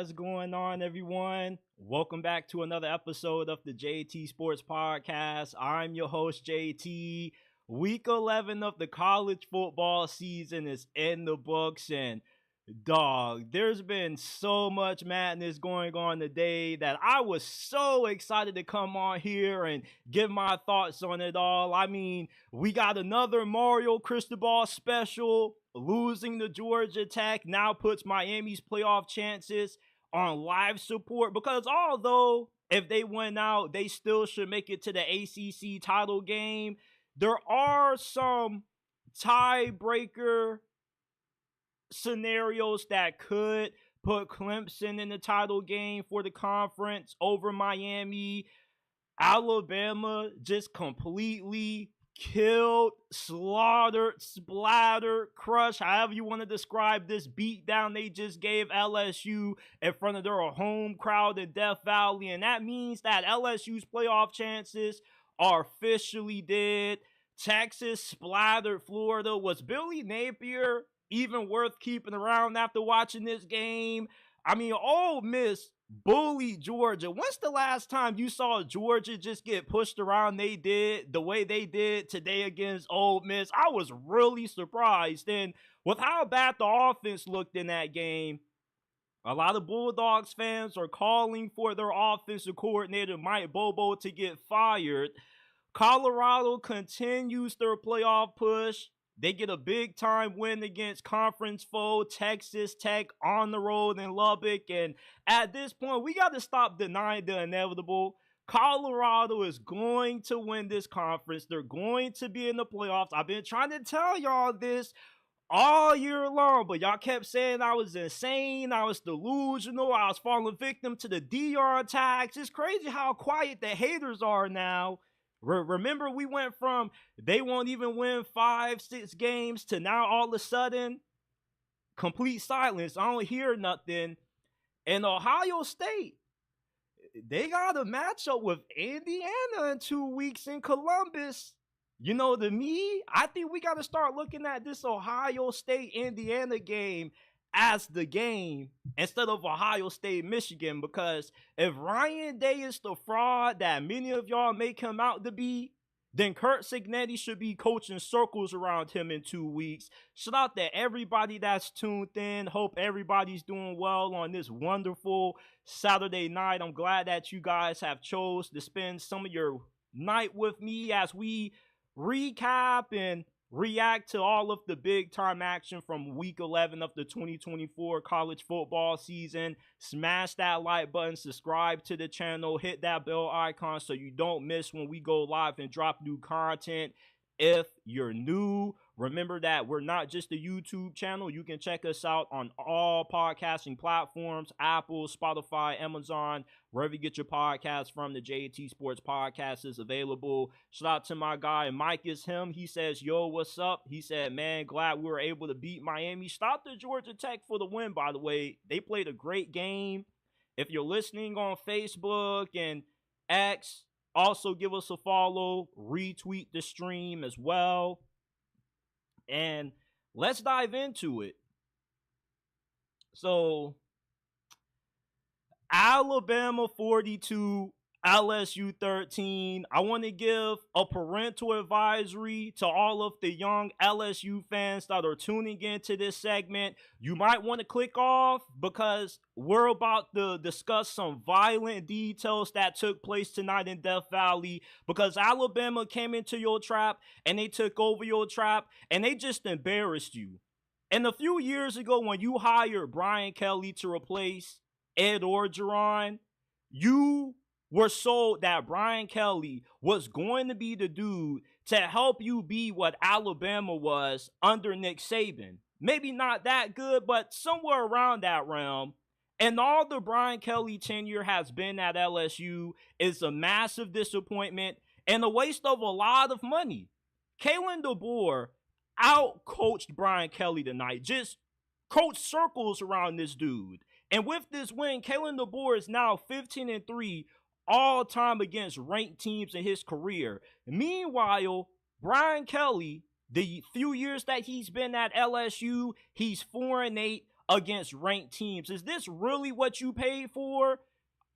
What's going on, everyone? Welcome back to another episode of the JT Sports Podcast. I'm your host, JT. Week 11 of the college football season is in the books, and there's been so much madness going on today that I was so excited to come on here and give my thoughts on it all. I mean, we got another Mario Cristobal special. Losing to Georgia Tech now puts Miami's playoff chances on live support, because although if they win out, they still should make it to the ACC title game, there are some tiebreaker scenarios that could put Clemson in the title game for the conference over Miami. Alabama just completely killed, slaughtered, splattered, crushed, however you want to describe this beatdown they just gave LSU in front of their home crowd in Death Valley. And that means that LSU's playoff chances are officially dead. Texas splattered Florida. Was Billy Napier even worth keeping around after watching this game? I mean, Ole Miss bullied Georgia. When's the last time you saw Georgia just get pushed around the way they did today against Ole Miss? I was really surprised. And with how bad the offense looked in that game, a lot of Bulldogs fans are calling for their offensive coordinator, Mike Bobo, to get fired. Colorado continues their playoff push. They get a big-time win against conference foe Texas Tech on the road in Lubbock. And at this point, we got to stop denying the inevitable. Colorado is going to win this conference. They're going to be in the playoffs. I've been trying to tell y'all this all year long, but y'all kept saying I was insane, I was delusional, I was falling victim to the DR attacks. It's crazy how quiet the haters are now. Remember, we went from they won't even win 5-6 games to now all of a sudden complete silence. I don't hear nothing. And Ohio State, they got a matchup with Indiana in 2 weeks in Columbus. You know, to me, I think we got to start looking at this Ohio State-Indiana game as the game instead of Ohio State, Michigan, because if Ryan Day is the fraud that many of y'all make him out to be, then Kurt Cignetti should be coaching circles around him in 2 weeks. Shout out to everybody that's tuned in. Hope everybody's doing well on this wonderful Saturday night. I'm glad that you guys have chose to spend some of your night with me as we recap and react to all of the big time action from week 11 of the 2024 college football season. Smash that like button, subscribe to the channel, hit that bell icon so you don't miss when we go live and drop new content. If you're new, remember that we're not just a YouTube channel. You can check us out on all podcasting platforms: Apple, Spotify, Amazon, wherever you get your podcasts from. The JT Sports Podcast is available. Shout out to my guy, Mike is him. He says, yo, what's up? He said, man, glad we were able to beat Miami. Stop the Georgia Tech for the win, by the way. They played a great game. If you're listening on Facebook and X, also give us a follow, retweet the stream as well. And let's dive into it. So, Alabama 42, LSU 13. I want to give a parental advisory to all of the young LSU fans that are tuning into this segment. You might want to click off because we're about to discuss some violent details that took place tonight in Death Valley, because Alabama came into your trap and they took over your trap and they just embarrassed you. And a few years ago, when you hired Brian Kelly to replace Ed Orgeron, you were sold that Brian Kelly was going to be the dude to help you be what Alabama was under Nick Saban. Maybe not that good, but somewhere around that realm. And all the Brian Kelly tenure has been at LSU is a massive disappointment and a waste of a lot of money. Kalen DeBoer out-coached Brian Kelly tonight, just coached circles around this dude. And with this win, Kalen DeBoer is now 15-3 all time against ranked teams in his career. Meanwhile, Brian Kelly, the few years that he's been at LSU, he's 4-8 against ranked teams. Is this really what you paid for?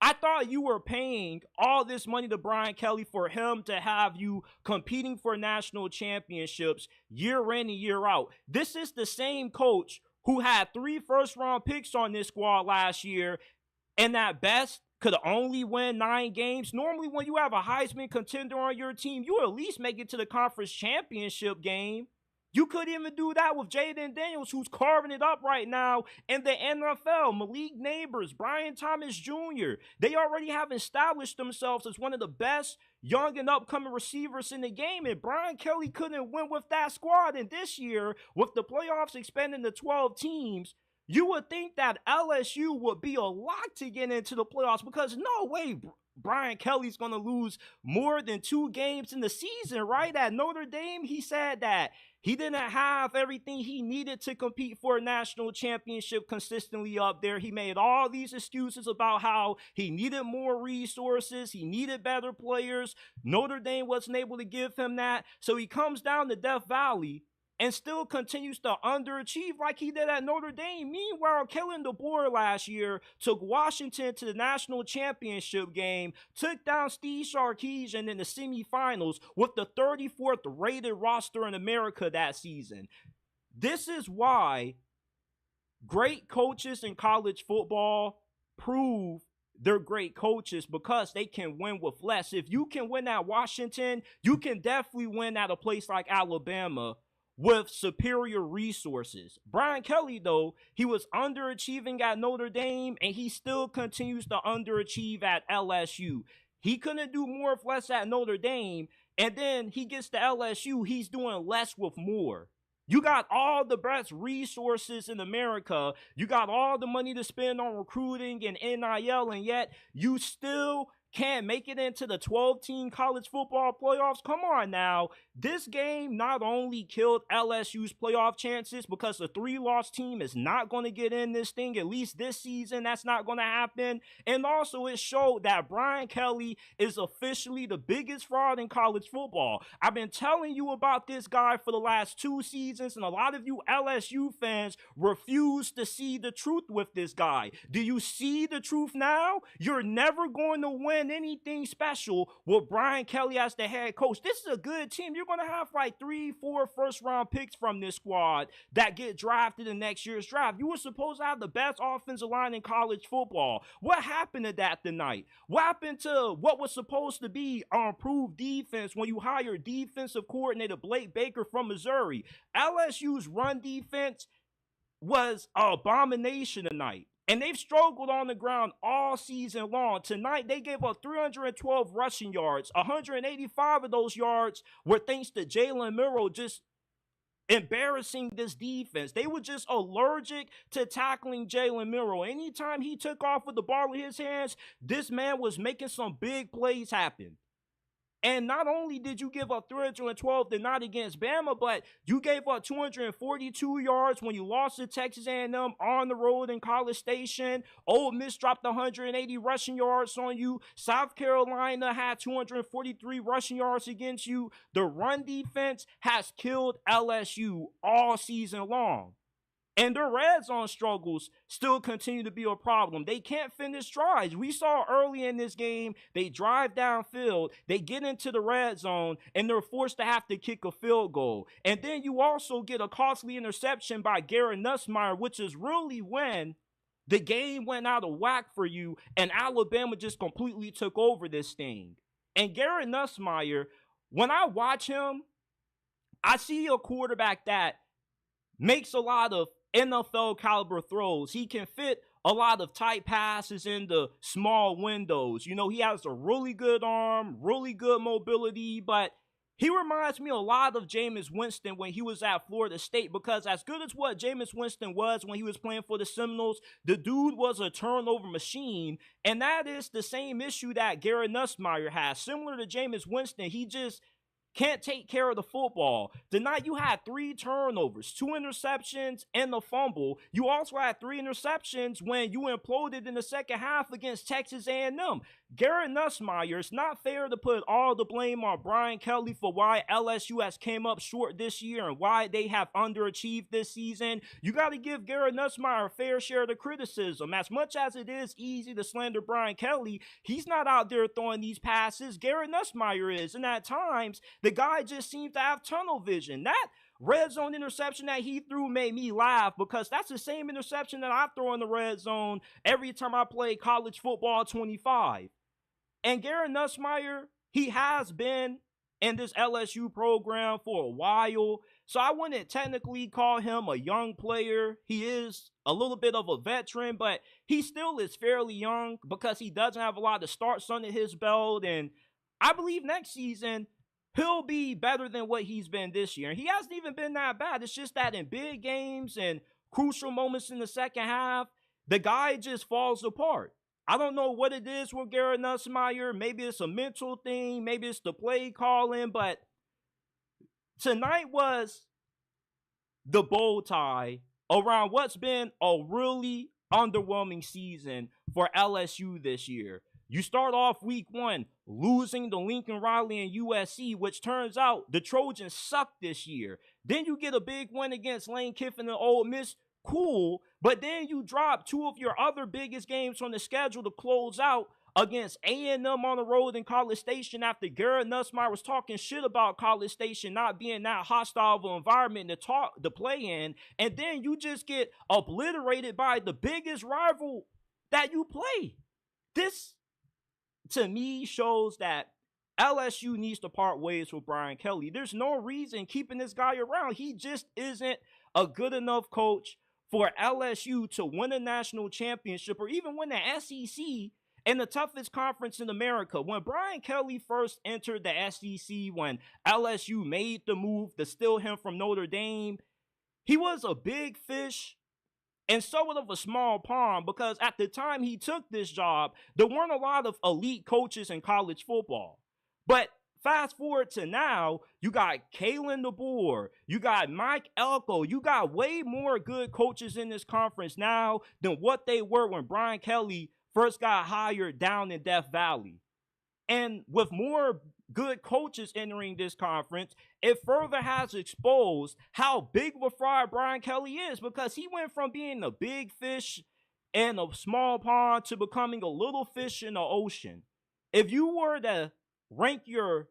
I thought you were paying all this money to Brian Kelly for him to have you competing for national championships year in and year out. This is the same coach who had 3 first-round picks on this squad last year, and at best could only win 9 games. Normally, when you have a Heisman contender on your team, you at least make it to the conference championship game. You couldn't even do that with Jaden Daniels, who's carving it up right now in the NFL. Malik Neighbors, Brian Thomas Jr., they already have established themselves as one of the best young and upcoming receivers in the game, and Brian Kelly couldn't win with that squad. And this year, with the playoffs expanding to 12 teams, you would think that LSU would be a lock to get into the playoffs, because no way Brian Kelly's going to lose more than 2 games in the season, right? At Notre Dame, he said that he didn't have everything he needed to compete for a national championship consistently up there. He made all these excuses about how he needed more resources, he needed better players. Notre Dame wasn't able to give him that. So he comes down to Death Valley and still continues to underachieve like he did at Notre Dame. Meanwhile, Kellen DeBoer last year took Washington to the national championship game, took down Steve Sarkisian in the semifinals with the 34th rated roster in America that season. This is why great coaches in college football prove they're great coaches, because they can win with less. If you can win at Washington, you can definitely win at a place like Alabama with superior resources. Brian Kelly, though, he was underachieving at Notre Dame, and he still continues to underachieve at LSU. He couldn't do more with less at Notre Dame, and then he gets to LSU, he's doing less with more. You got all the best resources in America. You got all the money to spend on recruiting and NIL, and yet you still can't make it into the 12-team college football playoffs. Come on now. This game not only killed LSU's playoff chances, because the 3-loss team is not going to get in this thing, at least this season. That's not going to happen. And also it showed that Brian Kelly is officially the biggest fraud in college football. I've been telling you about this guy for the last 2 seasons, and a lot of you LSU fans refuse to see the truth with this guy. Do you see the truth now? You're never going to win anything special with Brian Kelly as the head coach. This is a good team. You're going to have like 3-4 first-round picks from this squad that get drafted in next year's draft. You were supposed to have the best offensive line in college football. What happened to that tonight? What happened to what was supposed to be improved defense when you hired defensive coordinator Blake Baker from Missouri? LSU's run defense was an abomination tonight. And they've struggled on the ground all season long. Tonight, they gave up 312 rushing yards. 185 of those yards were thanks to Jalen Milroe just embarrassing this defense. They were just allergic to tackling Jalen Milroe. Anytime he took off with the ball in his hands, this man was making some big plays happen. And not only did you give up 312 tonight against Bama, but you gave up 242 yards when you lost to Texas A&M on the road in College Station. Ole Miss dropped 180 rushing yards on you. South Carolina had 243 rushing yards against you. The run defense has killed LSU all season long. And their red zone struggles still continue to be a problem. They can't finish drives. We saw early in this game, they drive downfield, they get into the red zone, and they're forced to have to kick a field goal. And then you also get a costly interception by Garrett Nussmeier, which is really when the game went out of whack for you, and Alabama just completely took over this thing. And Garrett Nussmeier, when I watch him, I see a quarterback that makes a lot of NFL caliber throws. He can fit a lot of tight passes into small windows. You know, he has a really good arm, really good mobility, but he reminds me a lot of Jameis Winston when he was at Florida State, because as good as what Jameis Winston was when he was playing for the Seminoles, the dude was a turnover machine, and that is the same issue that Garrett Nussmeier has. Similar to Jameis Winston, can't take care of the football. Tonight you had 3 turnovers, 2 interceptions, and a fumble. You also had 3 interceptions when you imploded in the second half against Texas A&M. Garrett Nussmeier, it's not fair to put all the blame on Brian Kelly for why LSU has came up short this year and why they have underachieved this season. You got to give Garrett Nussmeier a fair share of the criticism. As much as it is easy to slander Brian Kelly, he's not out there throwing these passes. Garrett Nussmeier is, and at times, the guy just seems to have tunnel vision. That red zone interception that he threw made me laugh because that's the same interception that I throw in the red zone every time I play college football 25. And Garrett Nussmeier, he has been in this LSU program for a while, so I wouldn't technically call him a young player. He is a little bit of a veteran, but he still is fairly young because he doesn't have a lot of starts under his belt, and I believe next season he'll be better than what he's been this year. And he hasn't even been that bad. It's just that in big games and crucial moments in the second half, the guy just falls apart. I don't know what it is with Garrett Nussmeier. Maybe it's a mental thing. Maybe it's the play calling. But tonight was the bow tie around what's been a really underwhelming season for LSU this year. You start off week 1 losing to Lincoln Riley and USC, which turns out the Trojans suck this year. Then you get a big win against Lane Kiffin and Ole Miss. Cool, but then you drop 2 of your other biggest games on the schedule to close out against A&M on the road in College Station after Garrett Nussmeier was talking shit about College Station not being that hostile of an environment to play in, and then you just get obliterated by the biggest rival that you play. This, to me, shows that LSU needs to part ways with Brian Kelly. There's no reason keeping this guy around. He just isn't a good enough coach for LSU to win a national championship or even win the SEC in the toughest conference in America. When Brian Kelly first entered the SEC, when LSU made the move to steal him from Notre Dame, he was a big fish in somewhat of a small pond because at the time he took this job, there weren't a lot of elite coaches in college football. But fast forward to now, you got Kalen DeBoer, you got Mike Elko, you got way more good coaches in this conference now than what they were when Brian Kelly first got hired down in Death Valley. And with more good coaches entering this conference, it further has exposed how big of a fraud Brian Kelly is because he went from being a big fish in a small pond to becoming a little fish in the ocean. If you were to rank your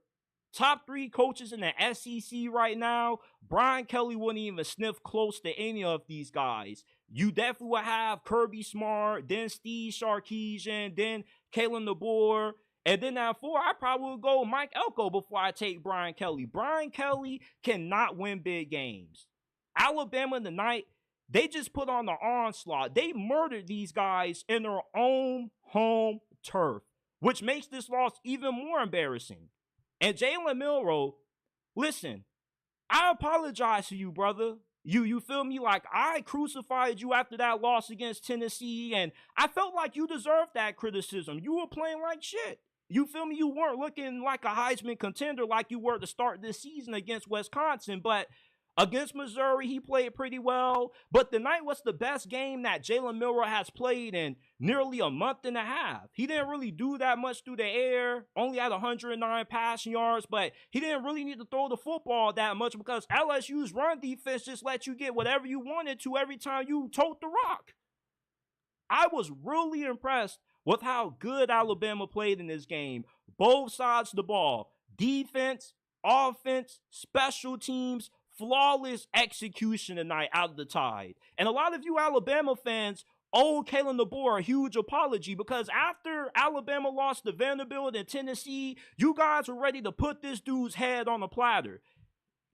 top 3 coaches in the SEC right now, Brian Kelly wouldn't even sniff close to any of these guys. You definitely would have Kirby Smart, then Steve Sarkisian, then Kalen DeBoer, and then at 4, I probably would go Mike Elko before I take Brian Kelly. Brian Kelly cannot win big games. Alabama tonight, they just put on the onslaught. They murdered these guys in their own home turf, which makes this loss even more embarrassing. And Jalen Milroe, listen, I apologize to you, brother. You feel me? Like, I crucified you after that loss against Tennessee, and I felt like you deserved that criticism. You were playing like shit. You feel me? You weren't looking like a Heisman contender like you were to start this season against Wisconsin, but against Missouri, he played pretty well. But tonight was the best game that Jalen Milroe has played in nearly a month and a half. He didn't really do that much through the air, only had 109 passing yards, but he didn't really need to throw the football that much because LSU's run defense just let you get whatever you wanted to every time you tote the rock. I was really impressed with how good Alabama played in this game. Both sides of the ball, defense, offense, special teams, flawless execution tonight out of the Tide. And a lot of you Alabama fans owe Kalen DeBoer a huge apology because after Alabama lost to Vanderbilt and Tennessee, you guys were ready to put this dude's head on a platter.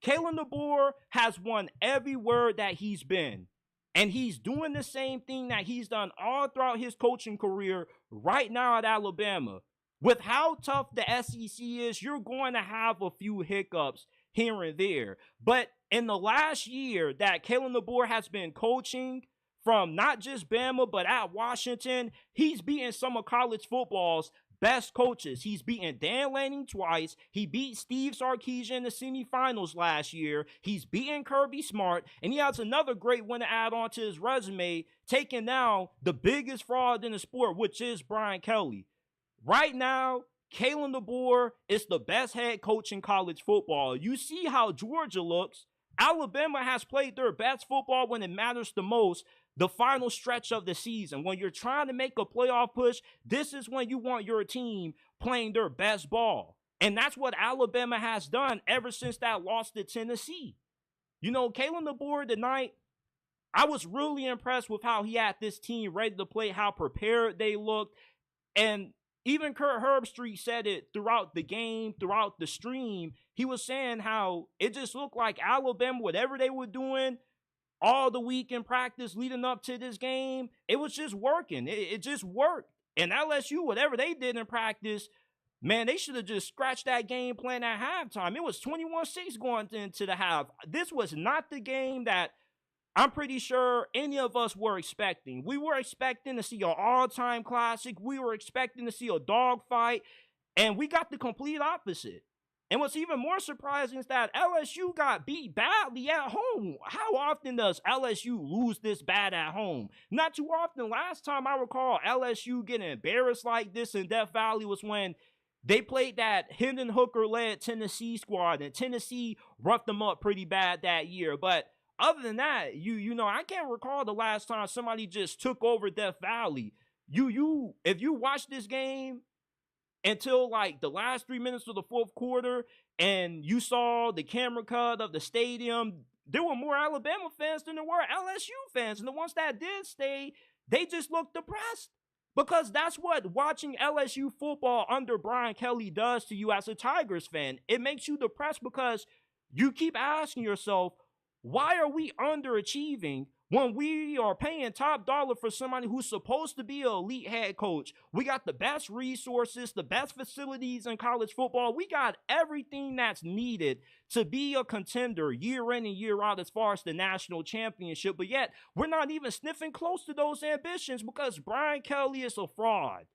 Kalen DeBoer has won every word that he's been. And he's doing the same thing that he's done all throughout his coaching career right now at Alabama. With how tough the SEC is, you're going to have a few hiccups here and there. But in the last year that Kalen DeBoer has been coaching, from not just Bama, but at Washington, he's beaten some of college football's best coaches. He's beaten Dan Lanning twice. He beat Steve Sarkisian in the semifinals last year. He's beaten Kirby Smart. And he has another great one to add on to his resume, taking now the biggest fraud in the sport, which is Brian Kelly. Right now, Kalen DeBoer is the best head coach in college football. You see how Georgia looks. Alabama has played their best football when it matters the most, the final stretch of the season. When you're trying to make a playoff push, this is when you want your team playing their best ball. And that's what Alabama has done ever since that loss to Tennessee. You know, Kalen DeBoer tonight, I was really impressed with how he had this team ready to play, how prepared they looked. And even Kurt Herbstreit said it throughout the game, throughout the stream. He was saying how it just looked like Alabama, whatever they were doing all the week in practice leading up to this game, it was just working. It just worked. And LSU, whatever they did in practice, man, they should have just scratched that game plan at halftime. It was 21-6 going into the half. This was not the game that I'm pretty sure any of us were expecting. We were expecting to see an all-time classic. We were expecting to see a dogfight, and we got the complete opposite. And what's even more surprising is that LSU got beat badly at home. How often does LSU lose this bad at home? Not too often. Last time I recall LSU getting embarrassed like this in Death Valley was when they played that Hendon Hooker-led Tennessee squad, and Tennessee roughed them up pretty bad that year. But other than that, you know, I can't recall the last time somebody just took over Death Valley. If you watch this game until like the last 3 minutes of the fourth quarter and you saw the camera cut of the stadium, there were more Alabama fans than there were LSU fans. And the ones that did stay, they just looked depressed. Because that's what watching LSU football under Brian Kelly does to you as a Tigers fan. It makes you depressed because you keep asking yourself, why are we underachieving when we are paying top dollar for somebody who's supposed to be an elite head coach? We got the best resources, the best facilities in college football. We got everything that's needed to be a contender year in and year out as far as the national championship. But yet, we're not even sniffing close to those ambitions because Brian Kelly is a fraud.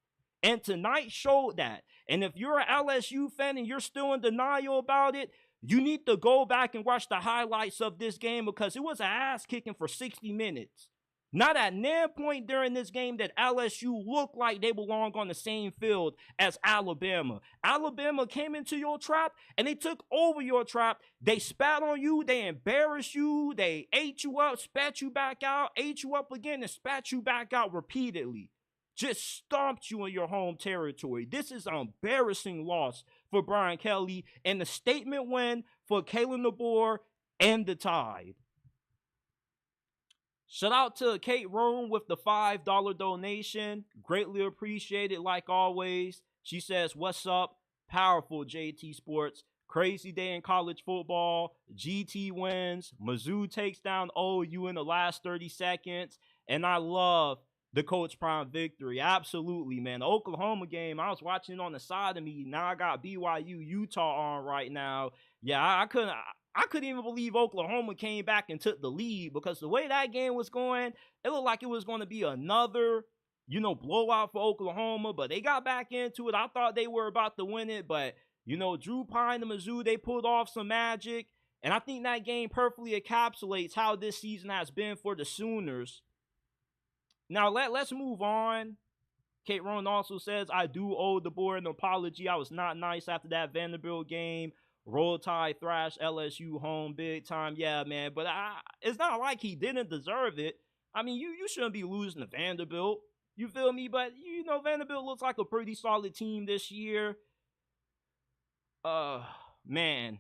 And tonight showed that. And if you're an LSU fan and you're still in denial about it, you need to go back and watch the highlights of this game because it was an ass kicking for 60 minutes. Not at no point during this game that LSU looked like they belong on the same field as Alabama. Alabama came into your trap and they took over your trap. They spat on you. They embarrassed you. They ate you up, spat you back out, ate you up again, and spat you back out repeatedly. Just stomped you in your home territory. This is an embarrassing loss for Brian Kelly and a statement win for Kalen DeBoer and the Tide. Shout out to Kate Rome with the $5 donation. Greatly appreciated like always. She says, what's up? Powerful JT Sports. Crazy day in college football. GT wins. Mizzou takes down OU in the last 30 seconds. And I love the Coach Prime victory. Absolutely, man. The Oklahoma game, I was watching it on the side of me. Now I got BYU, Utah on right now. Yeah, I couldn't even believe Oklahoma came back and took the lead because the way that game was going, it looked like it was going to be another, blowout for Oklahoma, but they got back into it. I thought they were about to win it, but, Drew Pine and Mizzou, they pulled off some magic, and I think that game perfectly encapsulates how this season has been for the Sooners. Now, let's move on. Kate Rowan also says, I do owe DeBoer an apology. I was not nice after that Vanderbilt game. Roll Tide thrashed LSU home big time. Yeah, man, but it's not like he didn't deserve it. I mean, you shouldn't be losing to Vanderbilt. You feel me? But, Vanderbilt looks like a pretty solid team this year. Man.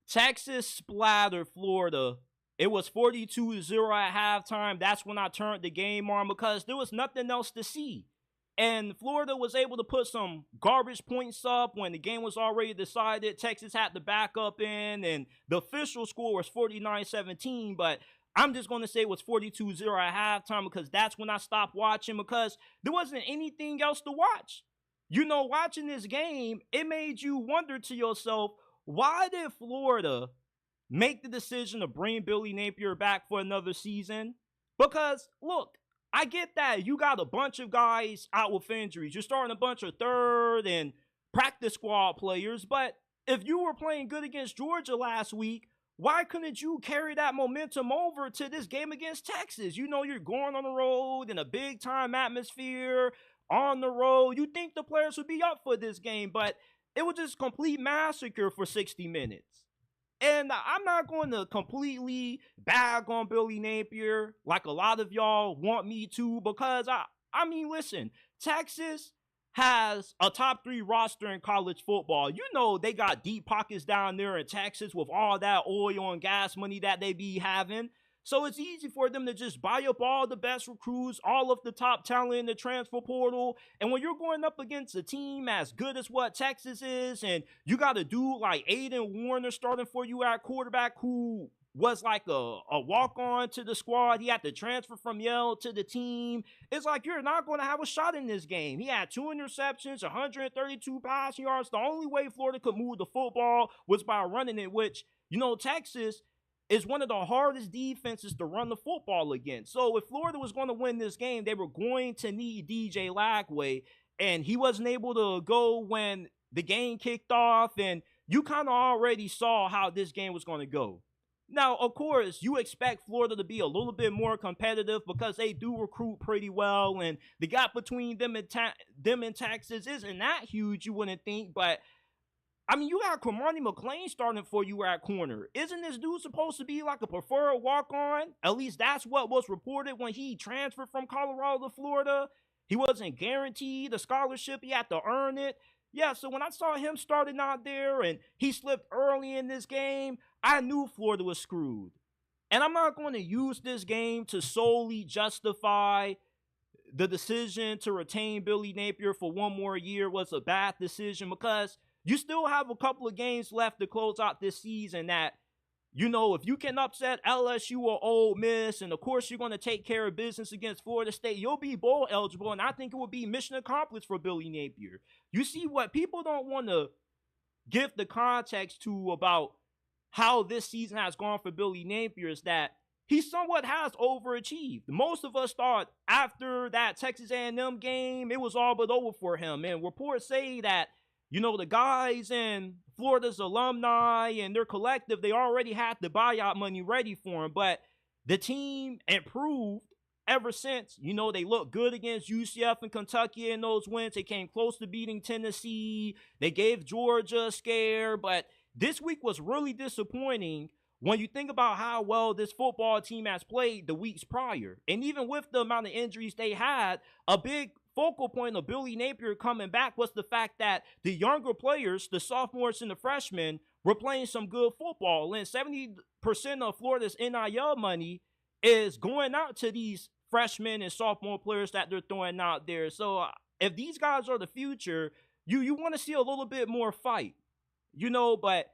Texas splattered Florida. It was 42-0 at halftime. That's when I turned the game on because there was nothing else to see. And Florida was able to put some garbage points up when the game was already decided. Texas had to back up in, and the official score was 49-17. But I'm just going to say it was 42-0 at halftime because that's when I stopped watching because there wasn't anything else to watch. Watching this game, it made you wonder to yourself, why did Florida make the decision to bring Billy Napier back for another season? Because, look, I get that you got a bunch of guys out with injuries. You're starting a bunch of third and practice squad players, but if you were playing good against Georgia last week, why couldn't you carry that momentum over to this game against Texas? You know, you're going on the road in a big time atmosphere on the road. You think the players would be up for this game, but it was just complete massacre for 60 minutes. And I'm not going to completely bag on Billy Napier like a lot of y'all want me to, because I mean, listen, Texas has a top 3 roster in college football. You know, they got deep pockets down there in Texas with all that oil and gas money that they be having. So it's easy for them to just buy up all the best recruits, all of the top talent in the transfer portal. And when you're going up against a team as good as what Texas is, and you got a dude like Aiden Warner starting for you at quarterback who was like a walk-on to the squad. He had to transfer from Yale to the team. It's like you're not going to have a shot in this game. He had 2 interceptions, 132 passing yards. The only way Florida could move the football was by running it, which, you know, Texas is one of the hardest defenses to run the football against. So if Florida was going to win this game, they were going to need DJ Lagway, and he wasn't able to go when the game kicked off, and you kind of already saw how this game was going to go. Now, of course, you expect Florida to be a little bit more competitive because they do recruit pretty well, and the gap between them and Texas isn't that huge, you wouldn't think, but I mean, you got Kamani McLean starting for you at corner. Isn't this dude supposed to be like a preferred walk-on? At least that's what was reported when he transferred from Colorado to Florida. He wasn't guaranteed a scholarship. He had to earn it. Yeah, so when I saw him starting out there and he slipped early in this game, I knew Florida was screwed. And I'm not going to use this game to solely justify the decision to retain Billy Napier for one more year was a bad decision, because you still have a couple of games left to close out this season that, you know, if you can upset LSU or Ole Miss, and of course you're going to take care of business against Florida State, you'll be bowl eligible, and I think it would be mission accomplished for Billy Napier. You see, what people don't want to give the context to about how this season has gone for Billy Napier is that he somewhat has overachieved. Most of us thought after that Texas A&M game, it was all but over for him, and reports say that, you know, the guys in Florida's alumni and their collective, they already had the buyout money ready for him. But the team improved ever since. You know, they looked good against UCF and Kentucky in those wins. They came close to beating Tennessee. They gave Georgia a scare. But this week was really disappointing when you think about how well this football team has played the weeks prior. And even with the amount of injuries they had, a big focal point of Billy Napier coming back was the fact that the younger players, the sophomores and the freshmen, were playing some good football. And 70% of Florida's NIL money is going out to these freshmen and sophomore players that they're throwing out there. So if these guys are the future, you want to see a little bit more fight, you know, but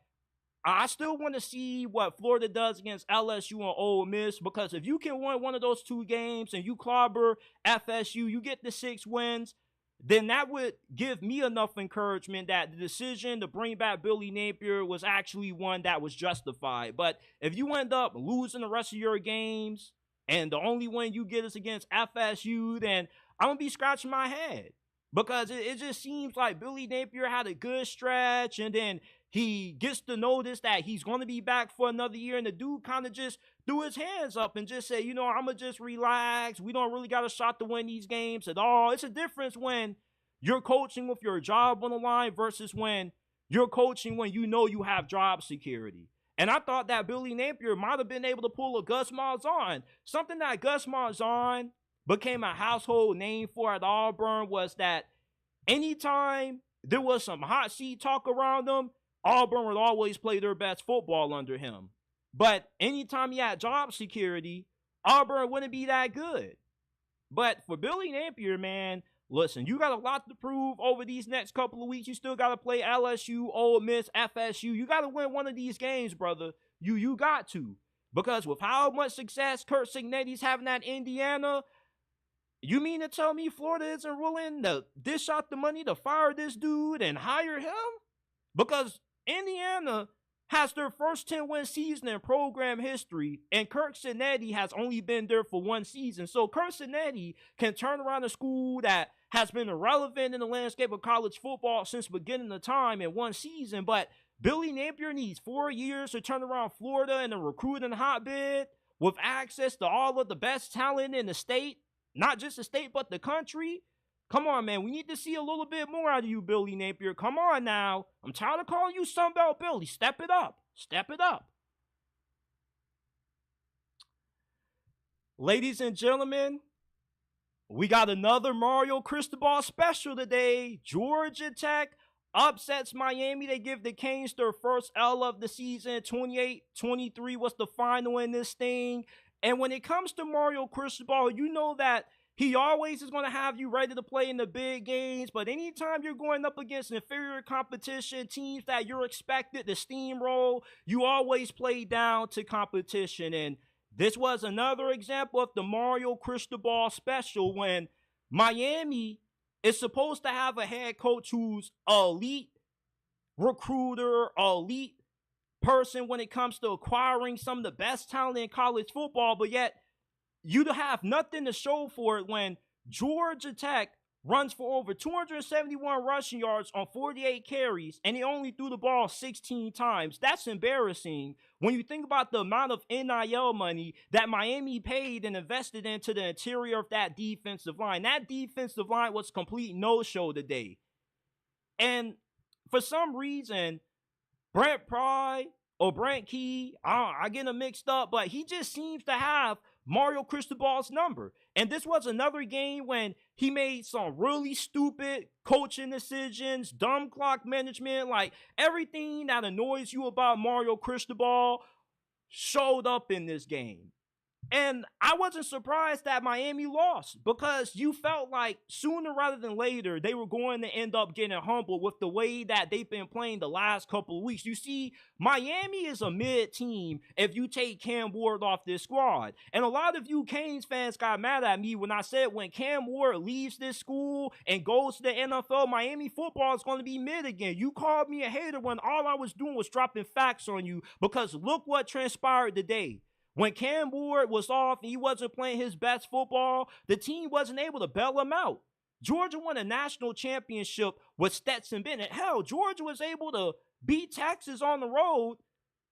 I still want to see what Florida does against LSU and Ole Miss, because if you can win one of those 2 games and you clobber FSU, you get the 6 wins, then that would give me enough encouragement that the decision to bring back Billy Napier was actually one that was justified. But if you end up losing the rest of your games and the only win you get is against FSU, then I'm going to be scratching my head, because it just seems like Billy Napier had a good stretch, and then he gets to notice that he's going to be back for another year, and the dude kind of just threw his hands up and just said, you know, I'm going to just relax. We don't really got a shot to win these games at all. It's a difference when you're coaching with your job on the line versus when you're coaching when you know you have job security. And I thought that Billy Napier might have been able to pull a Gus Malzahn. Something that Gus Malzahn became a household name for at Auburn was that anytime there was some hot seat talk around them, Auburn would always play their best football under him. But anytime he had job security, Auburn wouldn't be that good. But for Billy Napier, man, listen, you got a lot to prove over these next couple of weeks. You still got to play LSU, Ole Miss, FSU. You got to win one of these games, brother. You got to. Because with how much success Kurt Cignetti's having at Indiana, you mean to tell me Florida isn't willing to dish out the money to fire this dude and hire him? Because Indiana has their first 10-win season in program history, and Kirk Cinetti has only been there for one season. So Kirk Cinetti can turn around a school that has been irrelevant in the landscape of college football since beginning of time in one season, but Billy Napier needs 4 years to turn around Florida in a recruiting hotbed with access to all of the best talent in the state, not just the state, but the country. Come on, man. We need to see a little bit more out of you, Billy Napier. Come on now. I'm tired of calling you Sunbelt Billy. Step it up. Step it up. Ladies and gentlemen, we got another Mario Cristobal special today. Georgia Tech upsets Miami. They give the Canes their first L of the season. 28-23 was the final in this thing. And when it comes to Mario Cristobal, you know that he always is going to have you ready to play in the big games, but anytime you're going up against inferior competition, teams that you're expected to steamroll, you always play down to competition. And this was another example of the Mario Cristobal special when Miami is supposed to have a head coach who's elite recruiter, elite person when it comes to acquiring some of the best talent in college football, but yet you have nothing to show for it when Georgia Tech runs for over 271 rushing yards on 48 carries, and he only threw the ball 16 times. That's embarrassing when you think about the amount of NIL money that Miami paid and invested into the interior of that defensive line. That defensive line was a complete no-show today. And for some reason, Brent Pry or Brent Key, I get them mixed up, but he just seems to have Mario Cristobal's number. And this was another game when he made some really stupid coaching decisions, dumb clock management, like everything that annoys you about Mario Cristobal showed up in this game. And I wasn't surprised that Miami lost because you felt like sooner rather than later, they were going to end up getting humbled with the way that they've been playing the last couple of weeks. You see, Miami is a mid team if you take Cam Ward off this squad. And a lot of you Canes fans got mad at me when I said when Cam Ward leaves this school and goes to the NFL, Miami football is going to be mid again. You called me a hater when all I was doing was dropping facts on you because look what transpired today. When Cam Ward was off and he wasn't playing his best football, the team wasn't able to bail him out. Georgia won a national championship with Stetson Bennett. Hell, Georgia was able to beat Texas on the road,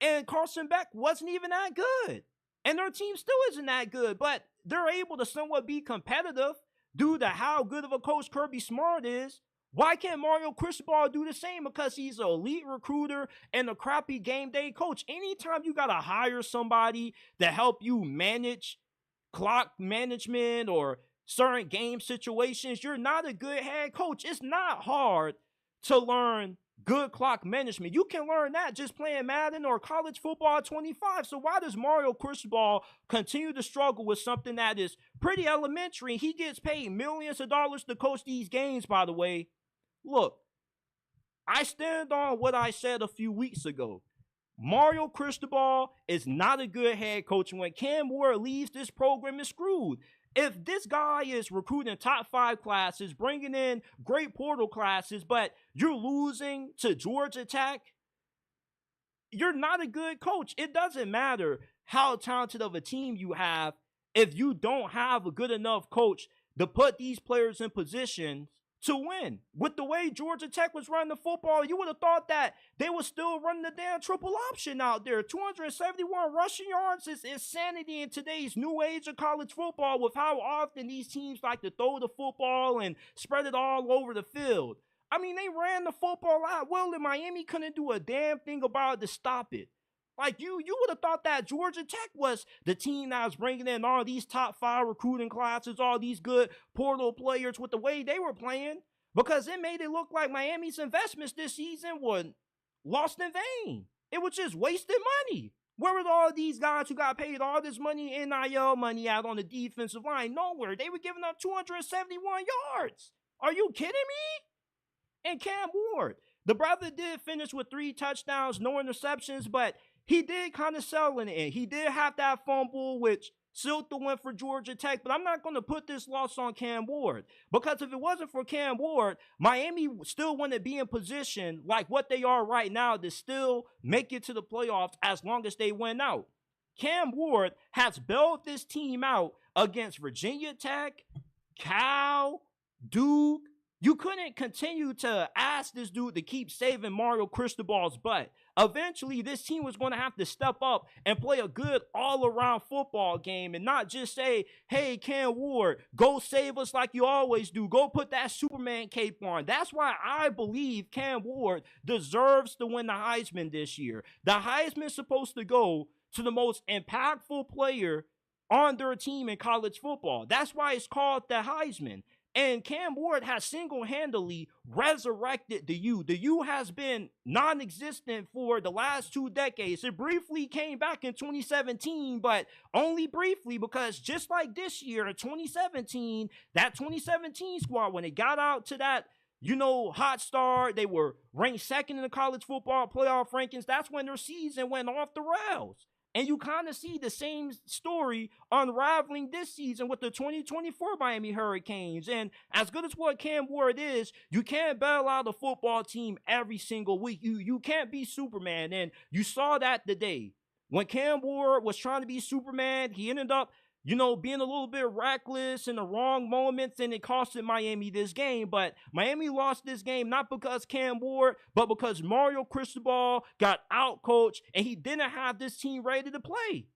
and Carson Beck wasn't even that good. And their team still isn't that good, but they're able to somewhat be competitive due to how good of a coach Kirby Smart is. Why can't Mario Cristobal do the same? Because he's an elite recruiter and a crappy game day coach. Anytime you got to hire somebody to help you manage clock management or certain game situations, you're not a good head coach. It's not hard to learn good clock management. You can learn that just playing Madden or college football 25. So why does Mario Cristobal continue to struggle with something that is pretty elementary? He gets paid millions of dollars to coach these games, by the way. Look, I stand on what I said a few weeks ago. Mario Cristobal is not a good head coach, and when Cam Ward leaves, this program is screwed. If this guy is recruiting top 5 classes, bringing in great portal classes, but you're losing to Georgia Tech, you're not a good coach. It doesn't matter how talented of a team you have if you don't have a good enough coach to put these players in positions to win. With the way Georgia Tech was running the football, you would have thought that they were still running the damn triple option out there. 271 rushing yards is insanity in today's new age of college football with how often these teams like to throw the football and spread it all over the field. I mean, they ran the football out well, and Miami couldn't do a damn thing about it to stop it. Like, you would have thought that Georgia Tech was the team that was bringing in all these top 5 recruiting classes, all these good portal players with the way they were playing, because it made it look like Miami's investments this season were lost in vain. It was just wasted money. Where were all these guys who got paid all this money, NIL money out on the defensive line? Nowhere. They were giving up 271 yards. Are you kidding me? And Cam Ward, the brother did finish with 3 touchdowns, no interceptions, but he did kind of sell in it. He did have that fumble, which sealed the win for Georgia Tech, but I'm not going to put this loss on Cam Ward, because if it wasn't for Cam Ward, Miami still wouldn't be in position like what they are right now to still make it to the playoffs as long as they win out. Cam Ward has bailed this team out against Virginia Tech, Cal, Duke. You couldn't continue to ask this dude to keep saving Mario Cristobal's butt. Eventually, this team was going to have to step up and play a good all-around football game and not just say, hey, Cam Ward, go save us like you always do. Go put that Superman cape on. That's why I believe Cam Ward deserves to win the Heisman this year. The Heisman's supposed to go to the most impactful player on their team in college football. That's why it's called the Heisman. And Cam Ward has single-handedly resurrected the U. The U has been non-existent for the last 2 decades. It briefly came back in 2017, but only briefly, because just like this year in 2017, that 2017 squad, when it got out to that, hot start, they were ranked second in the college football playoff rankings. That's when their season went off the rails. And you kind of see the same story unraveling this season with the 2024 Miami Hurricanes. And as good as what Cam Ward is, you can't bail out a football team every single week. You can't be Superman. And you saw that today. When Cam Ward was trying to be Superman, he ended up, being a little bit reckless in the wrong moments, and it costed Miami this game. But Miami lost this game not because Cam Ward, but because Mario Cristobal got out-coached, and he didn't have this team ready to play.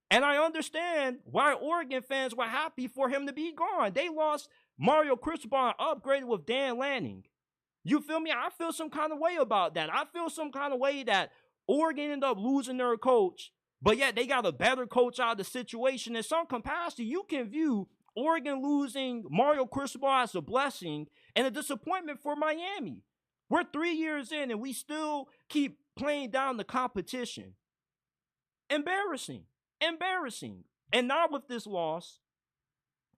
And I understand why Oregon fans were happy for him to be gone. They lost Mario Cristobal and upgraded with Dan Lanning. You feel me? I feel some kind of way about that. I feel some kind of way that Oregon ended up losing their coach, but yet they got a better coach out of the situation. In some capacity, you can view Oregon losing Mario Cristobal as a blessing and a disappointment for Miami. We're 3 years in and we still keep playing down the competition. Embarrassing. And not with this loss,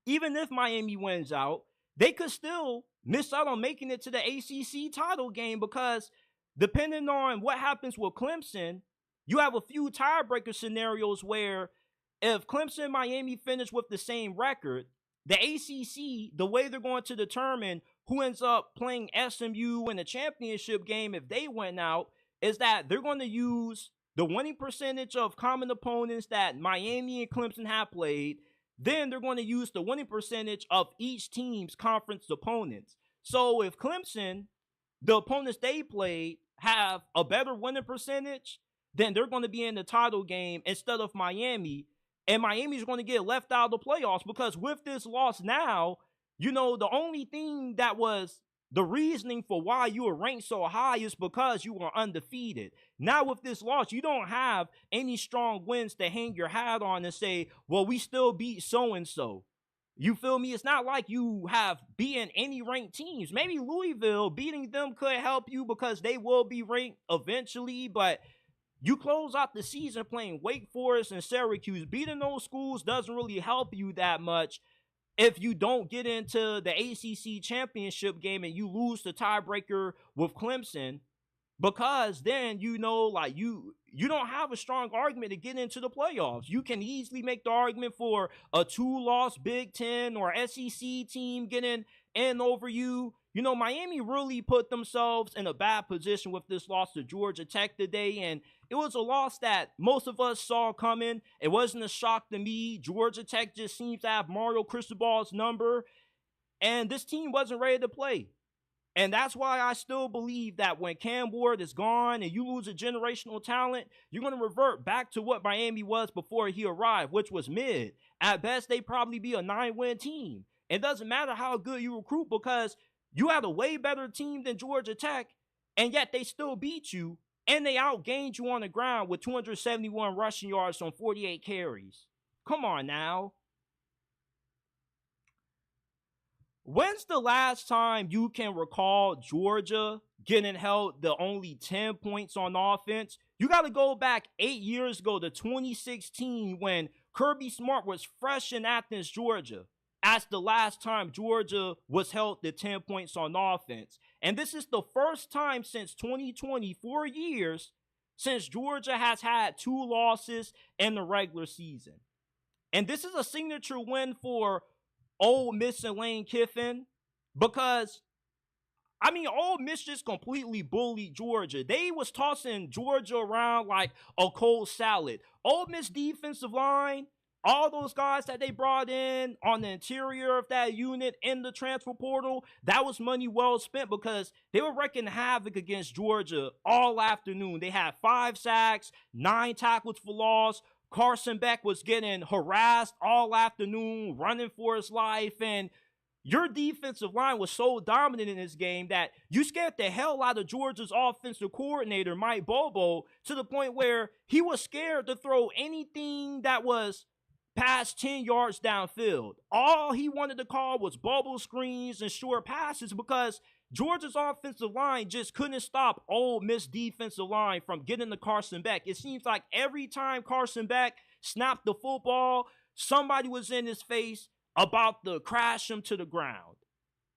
even if Miami wins out, they could still miss out on making it to the ACC title game, because depending on what happens with Clemson, you have a few tiebreaker scenarios where if Clemson and Miami finish with the same record, the ACC, the way they're going to determine who ends up playing SMU in the championship game if they win out, is that they're going to use the winning percentage of common opponents that Miami and Clemson have played. Then they're going to use the winning percentage of each team's conference opponents. So if Clemson, the opponents they played, have a better winning percentage, then they're going to be in the title game instead of Miami. And Miami's going to get left out of the playoffs, because with this loss now, the only thing that was the reasoning for why you were ranked so high is because you were undefeated. Now with this loss, you don't have any strong wins to hang your hat on and say, well, we still beat so-and-so. You feel me? It's not like you have beaten any ranked teams. Maybe Louisville, beating them could help you because they will be ranked eventually, but you close out the season playing Wake Forest and Syracuse. Beating those schools doesn't really help you that much if you don't get into the ACC championship game and you lose the tiebreaker with Clemson, because then you don't have a strong argument to get into the playoffs. You can easily make the argument for a 2-loss Big Ten or SEC team getting in over you. Miami really put themselves in a bad position with this loss to Georgia Tech today, and it was a loss that most of us saw coming. It wasn't a shock to me. Georgia Tech just seems to have Mario Cristobal's number, and this team wasn't ready to play. And that's why I still believe that when Cam Ward is gone and you lose a generational talent, you're going to revert back to what Miami was before he arrived, which was mid. At best, they'd probably be a 9-win team. It doesn't matter how good you recruit, because you had a way better team than Georgia Tech, and yet they still beat you, and they outgained you on the ground with 271 rushing yards on 48 carries. Come on now. When's the last time you can recall Georgia getting held to only 10 points on offense? You got to go back 8 years ago to 2016 when Kirby Smart was fresh in Athens, Georgia. That's the last time Georgia was held to 10 points on offense. And this is the first time since 2020, 4 years, since Georgia has had 2 losses in the regular season. And this is a signature win for Ole Miss and Lane Kiffin because, I mean, Ole Miss just completely bullied Georgia. They was tossing Georgia around like a cold salad. Ole Miss defensive line, all those guys that they brought in on the interior of that unit in the transfer portal, that was money well spent because they were wreaking havoc against Georgia all afternoon. They had 5 sacks, 9 tackles for loss. Carson Beck was getting harassed all afternoon, running for his life, and your defensive line was so dominant in this game that you scared the hell out of Georgia's offensive coordinator, Mike Bobo, to the point where he was scared to throw anything that was past 10 yards downfield. All he wanted to call was bubble screens and short passes because Georgia's offensive line just couldn't stop Ole Miss defensive line from getting to Carson Beck. It seems like every time Carson Beck snapped the football, somebody was in his face about to crash him to the ground.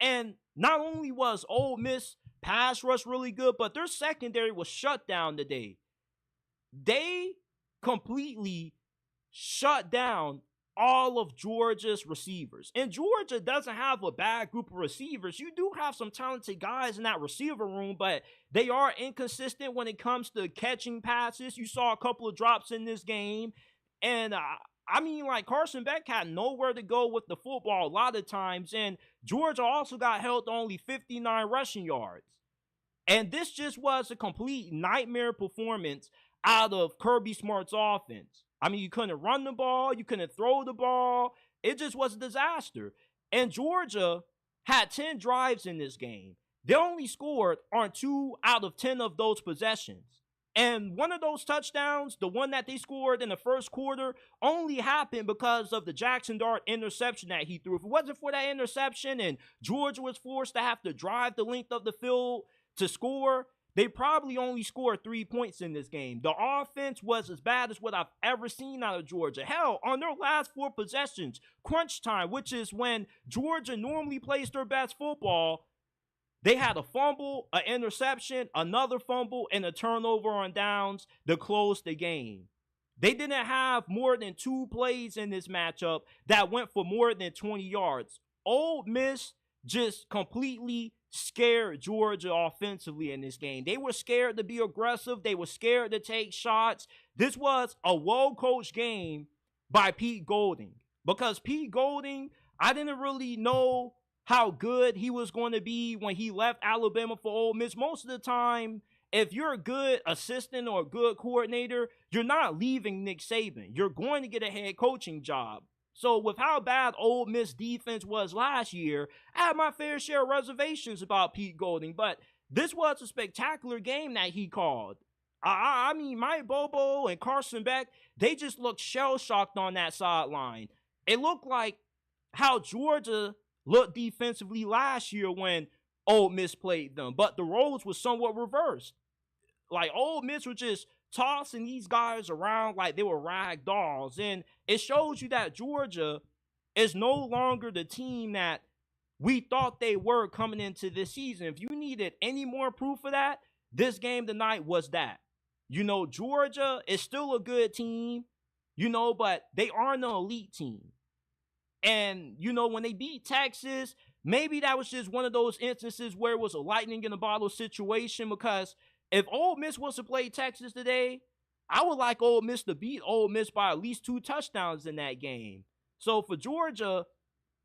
And not only was Ole Miss pass rush really good, but their secondary was shut down today. They completely shut down all of Georgia's receivers. And Georgia doesn't have a bad group of receivers. You do have some talented guys in that receiver room, but they are inconsistent when it comes to catching passes. You saw a couple of drops in this game. And I mean, like, Carson Beck had nowhere to go with the football a lot of times. And Georgia also got held to only 59 rushing yards. And this just was a complete nightmare performance out of Kirby Smart's offense. I mean, you couldn't run the ball. You couldn't throw the ball. It just was a disaster. And Georgia had 10 drives in this game. They only scored on 2 out of 10 of those possessions. And one of those touchdowns, the one that they scored in the first quarter, only happened because of the Jackson Dart interception that he threw. If it wasn't for that interception and Georgia was forced to have to drive the length of the field to score, they probably only scored 3 points in this game. The offense was as bad as what I've ever seen out of Georgia. Hell, on their last 4 possessions, crunch time, which is when Georgia normally plays their best football, they had a fumble, an interception, another fumble, and a turnover on downs to close the game. They didn't have more than 2 plays in this matchup that went for more than 20 yards. Ole Miss just completely scared Georgia offensively in this game. They were scared to be aggressive. They were scared to take shots. This was a well-coached game by Pete Golding because Pete Golding, I didn't really know how good he was going to be when he left Alabama for Ole Miss. Most of the time, if you're a good assistant or a good coordinator, you're not leaving Nick Saban. You're going to get a head coaching job. So with how bad Ole Miss defense was last year, I had my fair share of reservations about Pete Golding. But this was a spectacular game that he called. I mean, Mike Bobo and Carson Beck, they just looked shell-shocked on that sideline. It looked like how Georgia looked defensively last year when Ole Miss played them. But the roles were somewhat reversed. Like, Ole Miss were just tossing these guys around like they were rag dolls. And it shows you that Georgia is no longer the team that we thought they were coming into this season. If you needed any more proof of that, this game tonight was that. You know, Georgia is still a good team, you know, but they aren't an elite team. And, you know, when they beat Texas, maybe that was just one of those instances where it was a lightning in a bottle situation, because if Ole Miss was to play Texas today, I would like Ole Miss to beat Ole Miss by at least 2 touchdowns in that game. So for Georgia,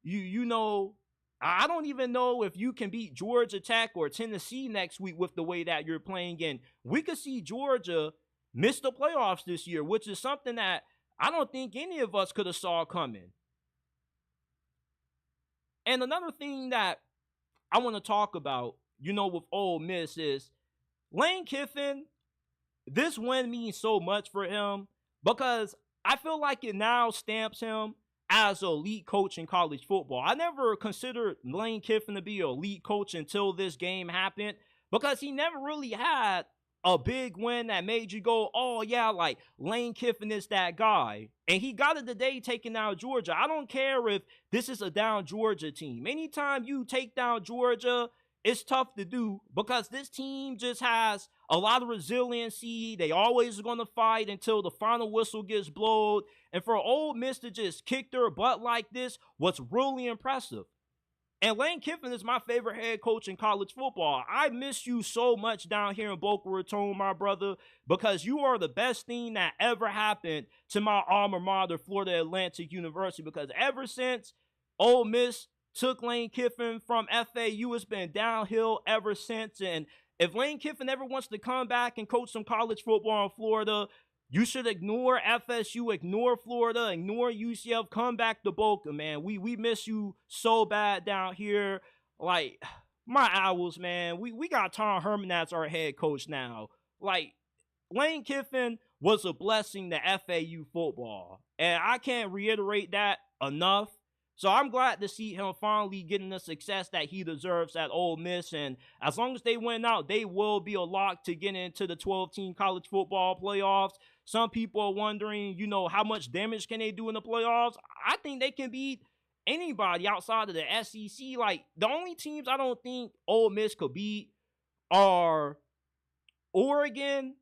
you know, I don't even know if you can beat Georgia Tech or Tennessee next week with the way that you're playing. And we could see Georgia miss the playoffs this year, which is something that I don't think any of us could have saw coming. And another thing that I want to talk about, you know, with Ole Miss is Lane Kiffin. This win means so much for him because I feel like it now stamps him as an elite coach in college football. I never considered Lane Kiffin to be an elite coach until this game happened because he never really had a big win that made you go, oh yeah, like Lane Kiffin is that guy. And he got it today taking down Georgia. I don't care if this is a down Georgia team. Anytime you take down Georgia, it's tough to do because this team just has a lot of resiliency. They always are going to fight until the final whistle gets blown. And for Ole Miss to just kick their butt like this was really impressive. And Lane Kiffin is my favorite head coach in college football. I miss you so much down here in Boca Raton, my brother, because you are the best thing that ever happened to my alma mater, Florida Atlantic University, because ever since Ole Miss took Lane Kiffin from FAU, it's been downhill ever since. And if Lane Kiffin ever wants to come back and coach some college football in Florida, you should ignore FSU, ignore Florida, ignore UCF, come back to Boca, man. We miss you so bad down here. Like, my Owls, man, we got Tom Herman as our head coach now. Like, Lane Kiffin was a blessing to FAU football. And I can't reiterate that enough. So I'm glad to see him finally getting the success that he deserves at Ole Miss. And as long as they win out, they will be a lock to get into the 12-team college football playoffs. Some people are wondering, how much damage can they do in the playoffs? I think they can beat anybody outside of the SEC. Like, the only teams I don't think Ole Miss could beat are Oregon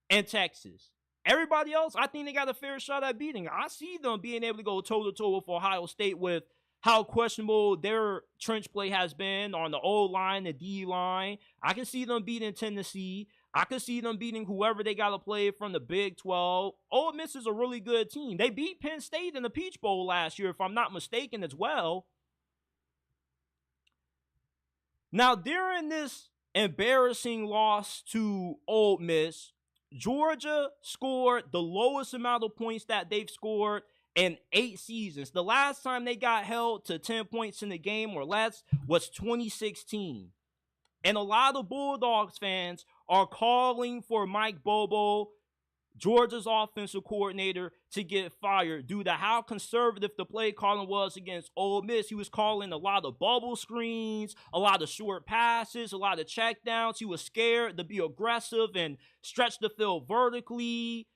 and Texas. Everybody else, I think they got a fair shot at beating. I see them being able to go toe-to-toe with Ohio State with how questionable their trench play has been on the O-line, the D-line. I can see them beating Tennessee. I can see them beating whoever they got to play from the Big 12. Ole Miss is a really good team. They beat Penn State in the Peach Bowl last year, if I'm not mistaken, as well. Now, during this embarrassing loss to Ole Miss, Georgia scored the lowest amount of points that they've scored in 8 seasons. The last time they got held to 10 points in the game or less was 2016. And a lot of Bulldogs fans are calling for Mike Bobo, Georgia's offensive coordinator, to get fired due to how conservative the play calling was against Ole Miss. He was calling a lot of bubble screens, a lot of short passes, a lot of checkdowns. He was scared to be aggressive and stretch the field vertically.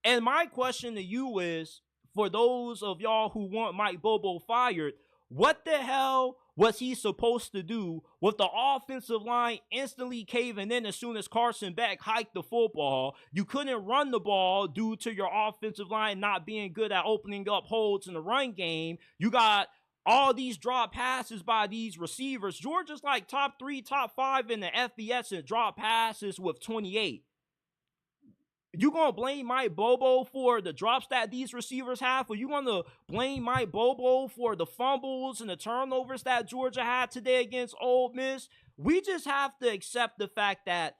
And my question to you is, for those of y'all who want Mike Bobo fired, what the hell was he supposed to do with the offensive line instantly caving in as soon as Carson Beck hiked the football? You couldn't run the ball due to your offensive line not being good at opening up holes in the run game. You got all these drop passes by these receivers. Georgia's like top 3, top 5 in the FBS in drop passes with 28. You gonna blame Mike Bobo for the drops that these receivers have? Or you gonna blame Mike Bobo for the fumbles and the turnovers that Georgia had today against Ole Miss? We just have to accept the fact that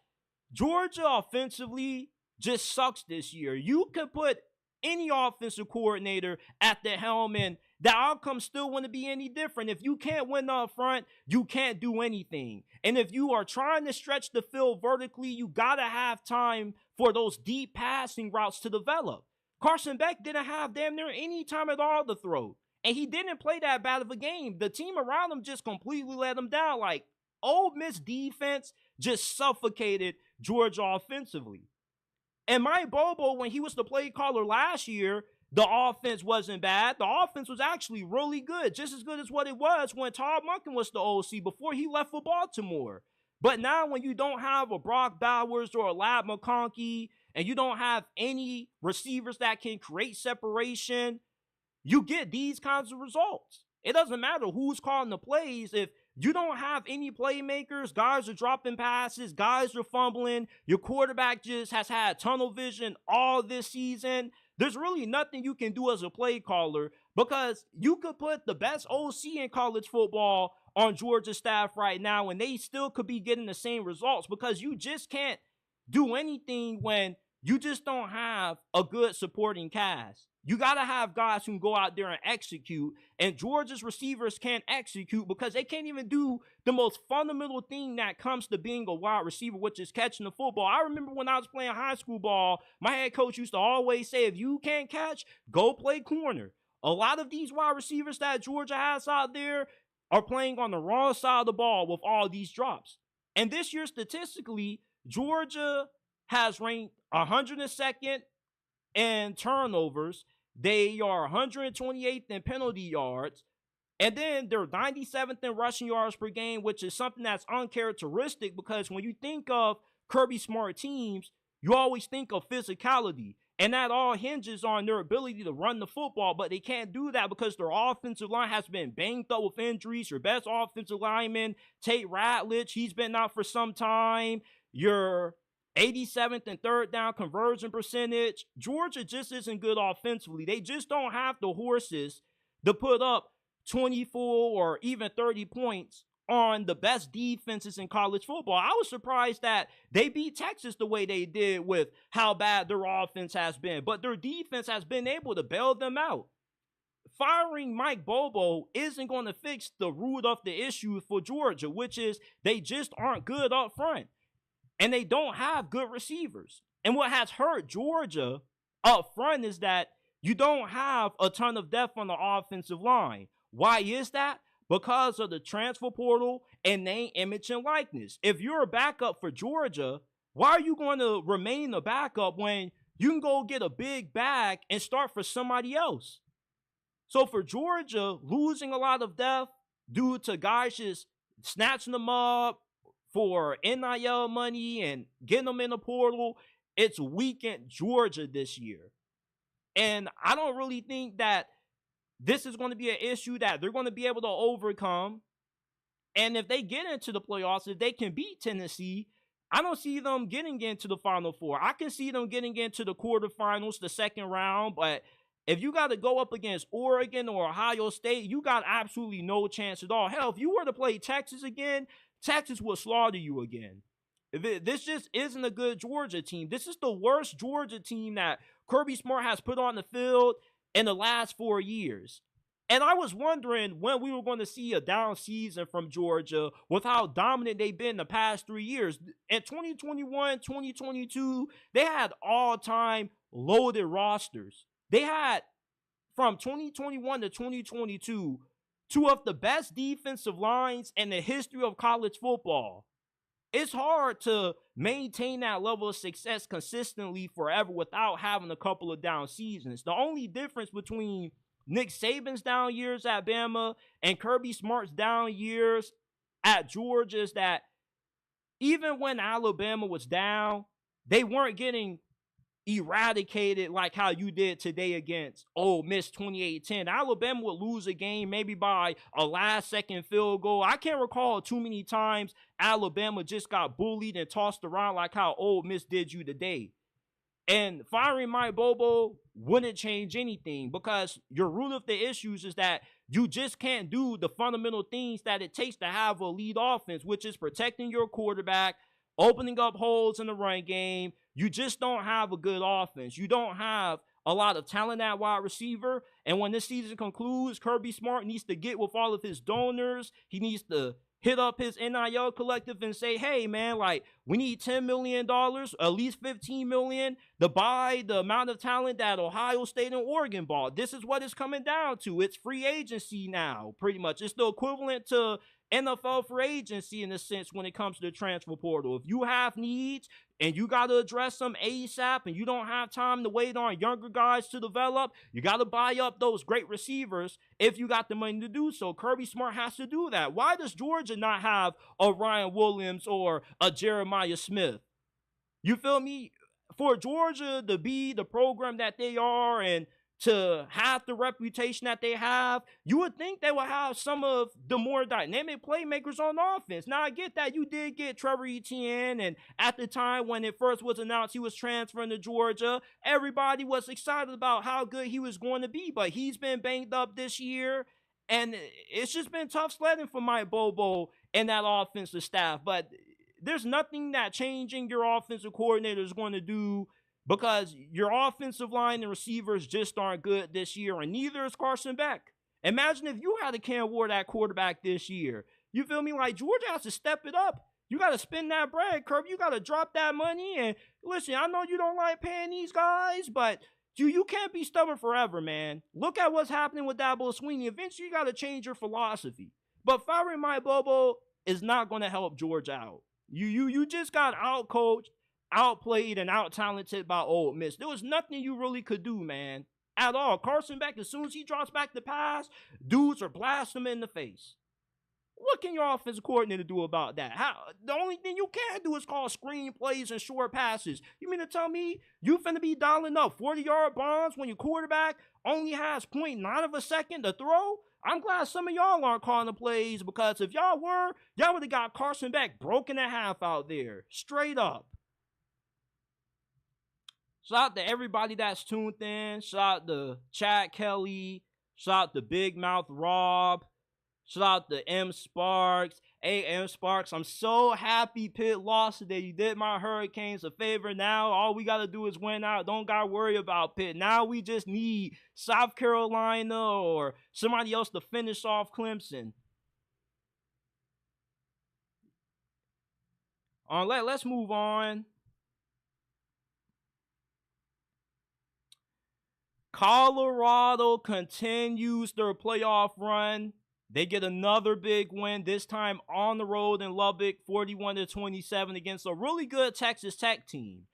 Georgia offensively just sucks this year. You could put any offensive coordinator at the helm and the outcome still wouldn't be any different. If you can't win up front, you can't do anything. And if you are trying to stretch the field vertically, you gotta have time for those deep passing routes to develop. Carson Beck didn't have damn near any time at all to throw. And he didn't play that bad of a game. The team around him just completely let him down. Like, Ole Miss defense just suffocated Georgia offensively. And Mike Bobo, when he was the play caller last year, the offense wasn't bad. The offense was actually really good, just as good as what it was when Todd Monken was the OC before he left for Baltimore. But now when you don't have a Brock Bowers or a Lab McConkey, and you don't have any receivers that can create separation, you get these kinds of results. It doesn't matter who's calling the plays. If you don't have any playmakers, guys are dropping passes, guys are fumbling, your quarterback just has had tunnel vision all this season, there's really nothing you can do as a play caller, because you could put the best OC in college football on Georgia's staff right now and they still could be getting the same results, because you just can't do anything when you just don't have a good supporting cast. You got to have guys who can go out there and execute, and Georgia's receivers can't execute because they can't even do the most fundamental thing that comes to being a wide receiver, which is catching the football. I remember when I was playing high school ball, my head coach used to always say, if you can't catch, go play corner. A lot of these wide receivers that Georgia has out there are playing on the wrong side of the ball with all these drops. And this year, statistically, Georgia has ranked 102nd in turnovers. They are 128th in penalty yards. And then they're 97th in rushing yards per game, which is something that's uncharacteristic, because when you think of Kirby Smart teams, you always think of physicality. And that all hinges on their ability to run the football, but they can't do that because their offensive line has been banged up with injuries. Your best offensive lineman, Tate Ratledge, he's been out for some time. Your 87th and third down conversion percentage. Georgia just isn't good offensively. They just don't have the horses to put up 24 or even 30 points on the best defenses in college football. I was surprised that they beat Texas the way they did with how bad their offense has been, but their defense has been able to bail them out. Firing Mike Bobo isn't going to fix the root of the issue for Georgia, which is they just aren't good up front, and they don't have good receivers. And what has hurt Georgia up front is that you don't have a ton of depth on the offensive line. Why is that? Because of the transfer portal and name, image, and likeness. If you're a backup for Georgia, why are you going to remain a backup when you can go get a big bag and start for somebody else? So for Georgia, losing a lot of depth due to guys just snatching them up for NIL money and getting them in the portal, it's weakened Georgia this year. And I don't really think that this is going to be an issue that they're going to be able to overcome. And if they get into the playoffs, if they can beat Tennessee, I don't see them getting into the Final Four. I can see them getting into the quarterfinals, the second round. But if you got to go up against Oregon or Ohio State, you got absolutely no chance at all. Hell, if you were to play Texas again, Texas will slaughter you again. This just isn't a good Georgia team. This is the worst Georgia team that Kirby Smart has put on the field in the last 4 years. And I was wondering when we were going to see a down season from Georgia with how dominant they've been the past 3 years. In 2021, 2022, they had all-time loaded rosters. They had, from 2021 to 2022, two of the best defensive lines in the history of college football. It's hard to maintain that level of success consistently forever without having a couple of down seasons. The only difference between Nick Saban's down years at Bama and Kirby Smart's down years at Georgia is that even when Alabama was down, they weren't getting eradicated like how you did today against Ole Miss 28-10. Alabama would lose a game maybe by a last-second field goal. I can't recall too many times Alabama just got bullied and tossed around like how Ole Miss did you today. And firing Mike Bobo wouldn't change anything because your root of the issues is that you just can't do the fundamental things that it takes to have a lead offense, which is protecting your quarterback, opening up holes in the run game. You just don't have a good offense. You don't have a lot of talent at wide receiver. And when this season concludes, Kirby Smart needs to get with all of his donors. He needs to hit up his NIL collective and say, hey, man, like, we need $10 million, at least $15 million to buy the amount of talent that Ohio State and Oregon bought. This is what it's coming down to. It's free agency now, pretty much. It's the equivalent to NFL free agency in a sense when it comes to the transfer portal. If you have needs and you got to address them ASAP and you don't have time to wait on younger guys to develop, you got to buy up those great receivers if you got the money to do so. Kirby Smart has to do that. Why does Georgia not have a Ryan Williams or a Jeremiah Smith? You feel me? For Georgia to be the program that they are and to have the reputation that they have, you would think they would have some of the more dynamic playmakers on offense. Now, I get that you did get Trevor Etienne, and at the time when it first was announced he was transferring to Georgia, everybody was excited about how good he was going to be, but he's been banged up this year, and it's just been tough sledding for Mike Bobo and that offensive staff. But there's nothing that changing your offensive coordinator is going to do, because your offensive line and receivers just aren't good this year, and neither is Carson Beck. Imagine if you had a Cam Ward at quarterback this year. You feel me? Like, Georgia has to step it up. You got to spend that bread, Kirby. You got to drop that money. And listen, I know you don't like paying these guys, but you can't be stubborn forever, man. Look at what's happening with Dabo Swinney. Eventually, you got to change your philosophy. But firing Mike Bobo is not going to help Georgia out. You just got out-coached, outplayed, and out-talented by Ole Miss. There was nothing you really could do, man, at all. Carson Beck, as soon as he drops back the pass, dudes are blasting him in the face. What can your offensive coordinator do about that? The only thing you can do is call screen plays and short passes. You mean to tell me you finna be dialing up 40-yard bombs when your quarterback only has 0.9 of a second to throw? I'm glad some of y'all aren't calling the plays, because if y'all were, y'all would have got Carson Beck broken in half out there. Straight up. Shout out to everybody that's tuned in. Shout out to Chad Kelly. Shout out to Big Mouth Rob. Shout out to M Sparks. Hey, M Sparks, I'm so happy Pitt lost today. You did my Hurricanes a favor. Now all we got to do is win out. Don't got to worry about Pitt. Now we just need South Carolina or somebody else to finish off Clemson. Let's move on. Colorado continues their playoff run. They get another big win, this time on the road in Lubbock, 41-27 against a really good Texas Tech team.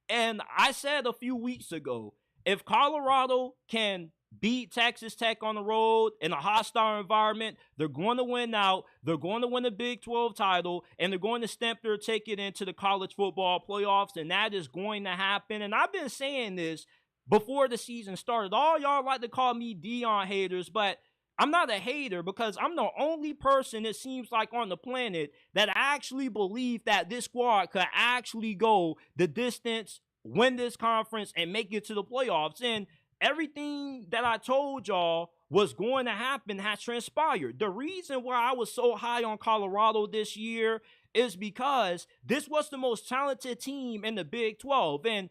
And I said a few weeks ago, if Colorado can beat Texas Tech on the road in a hostile environment, they're going to win out, they're going to win the Big 12 title, and they're going to stamp their ticket into the college football playoffs, and that is going to happen. And I've been saying this before the season started. All y'all like to call me Deion haters, but I'm not a hater, because I'm the only person, it seems like, on the planet that actually believe that this squad could actually go the distance, win this conference, and make it to the playoffs. And everything that I told y'all was going to happen has transpired. The reason why I was so high on Colorado this year is because this was the most talented team in the Big 12. And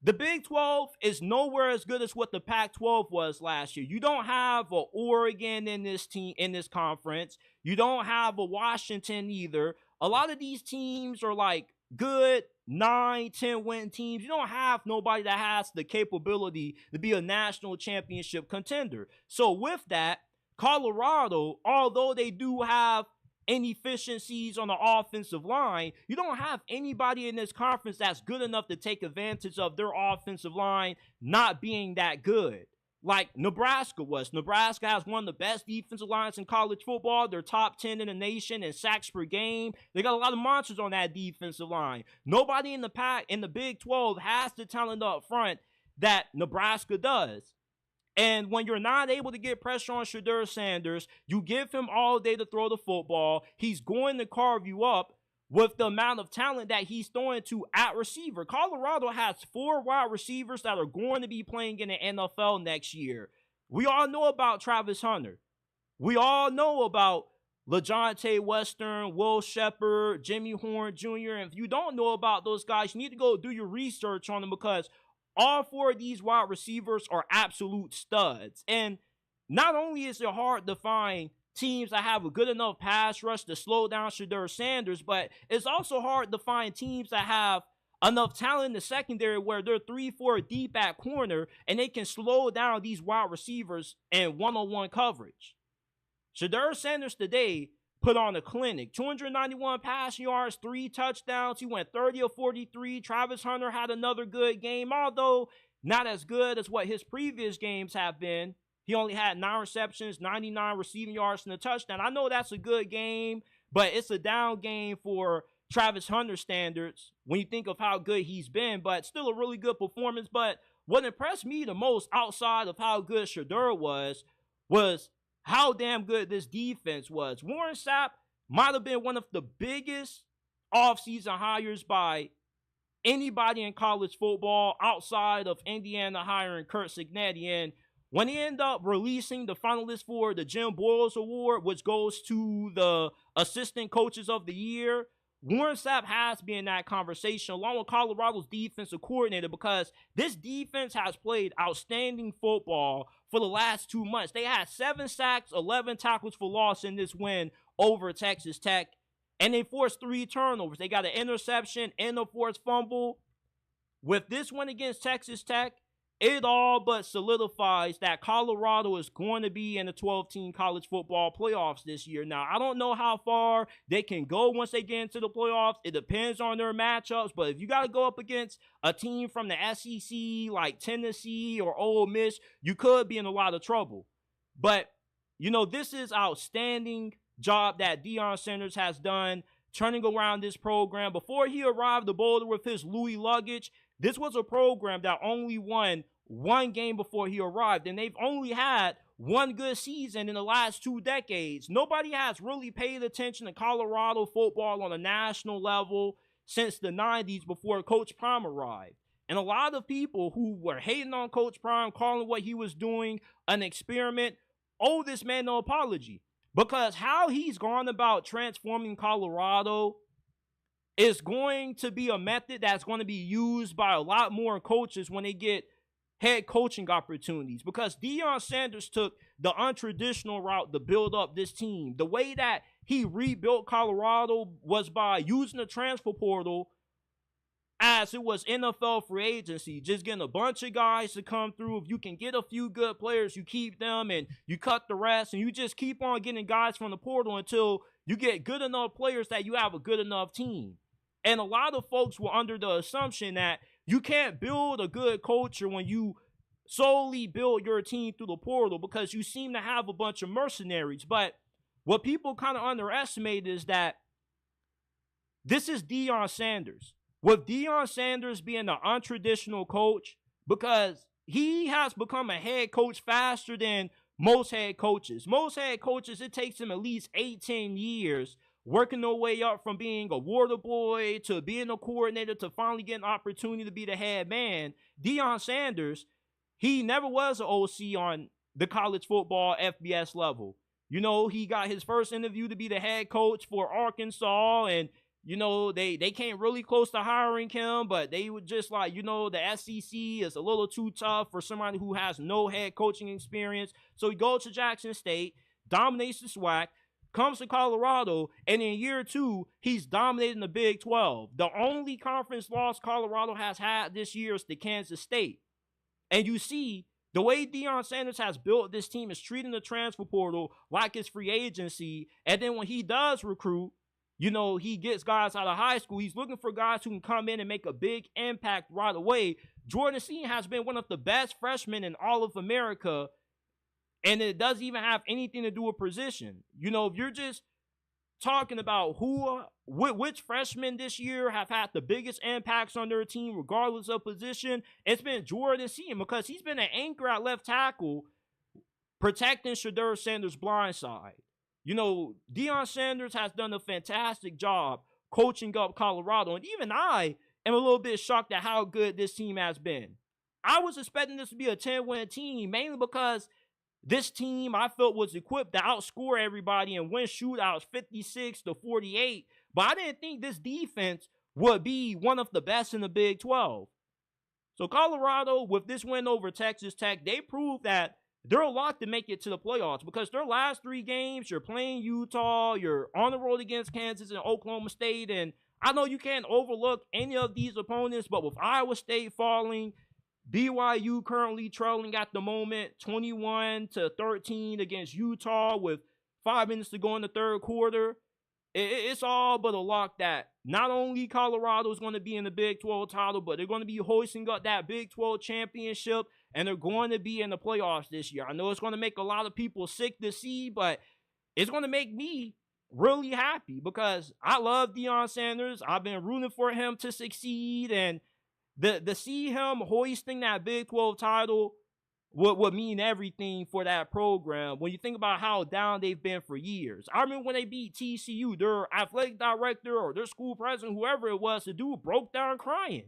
the Big 12 is nowhere as good as what the Pac-12 was last year. You don't have a Oregon in this conference. You don't have a Washington either. A lot of these teams are like good 9-10 win teams. You don't have nobody that has the capability to be a national championship contender. So with that, Colorado, although they do have inefficiencies on the offensive line, you don't have anybody in this conference that's good enough to take advantage of their offensive line not being that good, like Nebraska was. Nebraska has one of the best defensive lines in college football. They're top 10 in the nation in sacks per game. They got a lot of monsters on that defensive line. Nobody in the Big 12 has the talent up front that Nebraska does. And when you're not able to get pressure on Shedeur Sanders, you give him all day to throw the football. He's going to carve you up with the amount of talent that he's throwing to at receiver. Colorado has 4 wide receivers that are going to be playing in the NFL next year. We all know about Travis Hunter. We all know about LaJohntay Western, Will Shepard, Jimmy Horn Jr. And if you don't know about those guys, you need to go do your research on them, because all 4 of these wide receivers are absolute studs. And not only is it hard to find teams that have a good enough pass rush to slow down Shedeur Sanders, but it's also hard to find teams that have enough talent in the secondary where they're 3-4 deep at corner and they can slow down these wide receivers in one-on-one coverage. Shedeur Sanders today put on a clinic. 291 passing yards, 3 touchdowns. He went 30 of 43. Travis Hunter had another good game, although not as good as what his previous games have been. He only had 9 receptions, 99 receiving yards, and a touchdown. I know that's a good game, but it's a down game for Travis Hunter standards when you think of how good he's been, but still a really good performance. But what impressed me the most outside of how good Shedeur was how damn good this defense was. Warren Sapp might have been one of the biggest offseason hires by anybody in college football outside of Indiana hiring Curt Cignetti. And when he ended up releasing the finalists for the Jim Boyles Award, which goes to the Assistant Coaches of the Year, Warren Sapp has to be in that conversation along with Colorado's defensive coordinator, because this defense has played outstanding football for the last 2 months. They had 7 sacks, 11 tackles for loss in this win over Texas Tech, and they forced 3 turnovers. They got an interception and a forced fumble. With this win against Texas Tech, it all but solidifies that Colorado is going to be in the 12-team college football playoffs this year. Now, I don't know how far they can go once they get into the playoffs. It depends on their matchups. But if you got to go up against a team from the SEC like Tennessee or Ole Miss, you could be in a lot of trouble. But, you know, this is outstanding job that Deion Sanders has done turning around this program. Before he arrived to Boulder with his Louis luggage, this was a program that only won one game before he arrived, and they've only had one good season in the last 2 decades. Nobody has really paid attention to Colorado football on a national level since the 90s before Coach Prime arrived. And a lot of people who were hating on Coach Prime, calling what he was doing an experiment, owe this man no apology. Because how he's gone about transforming Colorado is going to be a method that's going to be used by a lot more coaches when they get head coaching opportunities. Because Deion Sanders took the untraditional route to build up this team. The way that he rebuilt Colorado was by using the transfer portal as it was NFL free agency, just getting a bunch of guys to come through. If you can get a few good players, you keep them and you cut the rest, and you just keep on getting guys from the portal until you get good enough players that you have a good enough team. And a lot of folks were under the assumption that you can't build a good culture when you solely build your team through the portal because you seem to have a bunch of mercenaries. But what people kind of underestimate is that this is Deion Sanders. With Deion Sanders being an untraditional coach, because he has become a head coach faster than most head coaches. Most head coaches, it takes them at least 8-10 years working their way up from being a water boy to being a coordinator to finally getting an opportunity to be the head man. Deion Sanders, he never was an OC on the college football FBS level. You know, he got his first interview to be the head coach for Arkansas, and you know, they came really close to hiring him, but they were just like, you know, the SEC is a little too tough for somebody who has no head coaching experience. So he goes to Jackson State, dominates the SWAC, comes to Colorado, and in year 2, he's dominating the Big 12. The only conference loss Colorado has had this year is to Kansas State. And you see, the way Deion Sanders has built this team is treating the transfer portal like it's free agency, and then when he does recruit, you know, he gets guys out of high school. He's looking for guys who can come in and make a big impact right away. Jordan Seaton has been one of the best freshmen in all of America, and it doesn't even have anything to do with position. You know, if you're just talking about which freshmen this year have had the biggest impacts on their team, regardless of position, it's been Jordan Seaton because he's been an anchor at left tackle, protecting Shedeur Sanders' blind side. You know, Deion Sanders has done a fantastic job coaching up Colorado. And even I am a little bit shocked at how good this team has been. I was expecting this to be a 10-win team, mainly because this team I felt was equipped to outscore everybody and win shootouts 56-48. But I didn't think this defense would be one of the best in the Big 12. So Colorado, with this win over Texas Tech, they proved that they're locked to make it to the playoffs because their last 3 games, you're playing Utah, you're on the road against Kansas and Oklahoma State, and I know you can't overlook any of these opponents, but with Iowa State falling, BYU currently trailing at the moment 21-13 against Utah with 5 minutes to go in the third quarter, it's all but a lock that not only Colorado is going to be in the Big 12 title, but they're going to be hoisting up that Big 12 championship, and they're going to be in the playoffs this year. I know it's going to make a lot of people sick to see, but it's going to make me really happy because I love Deion Sanders. I've been rooting for him to succeed, and to see him hoisting that Big 12 title would mean everything for that program when you think about how down they've been for years. I remember when they beat TCU, their athletic director or their school president, whoever it was, the dude broke down crying.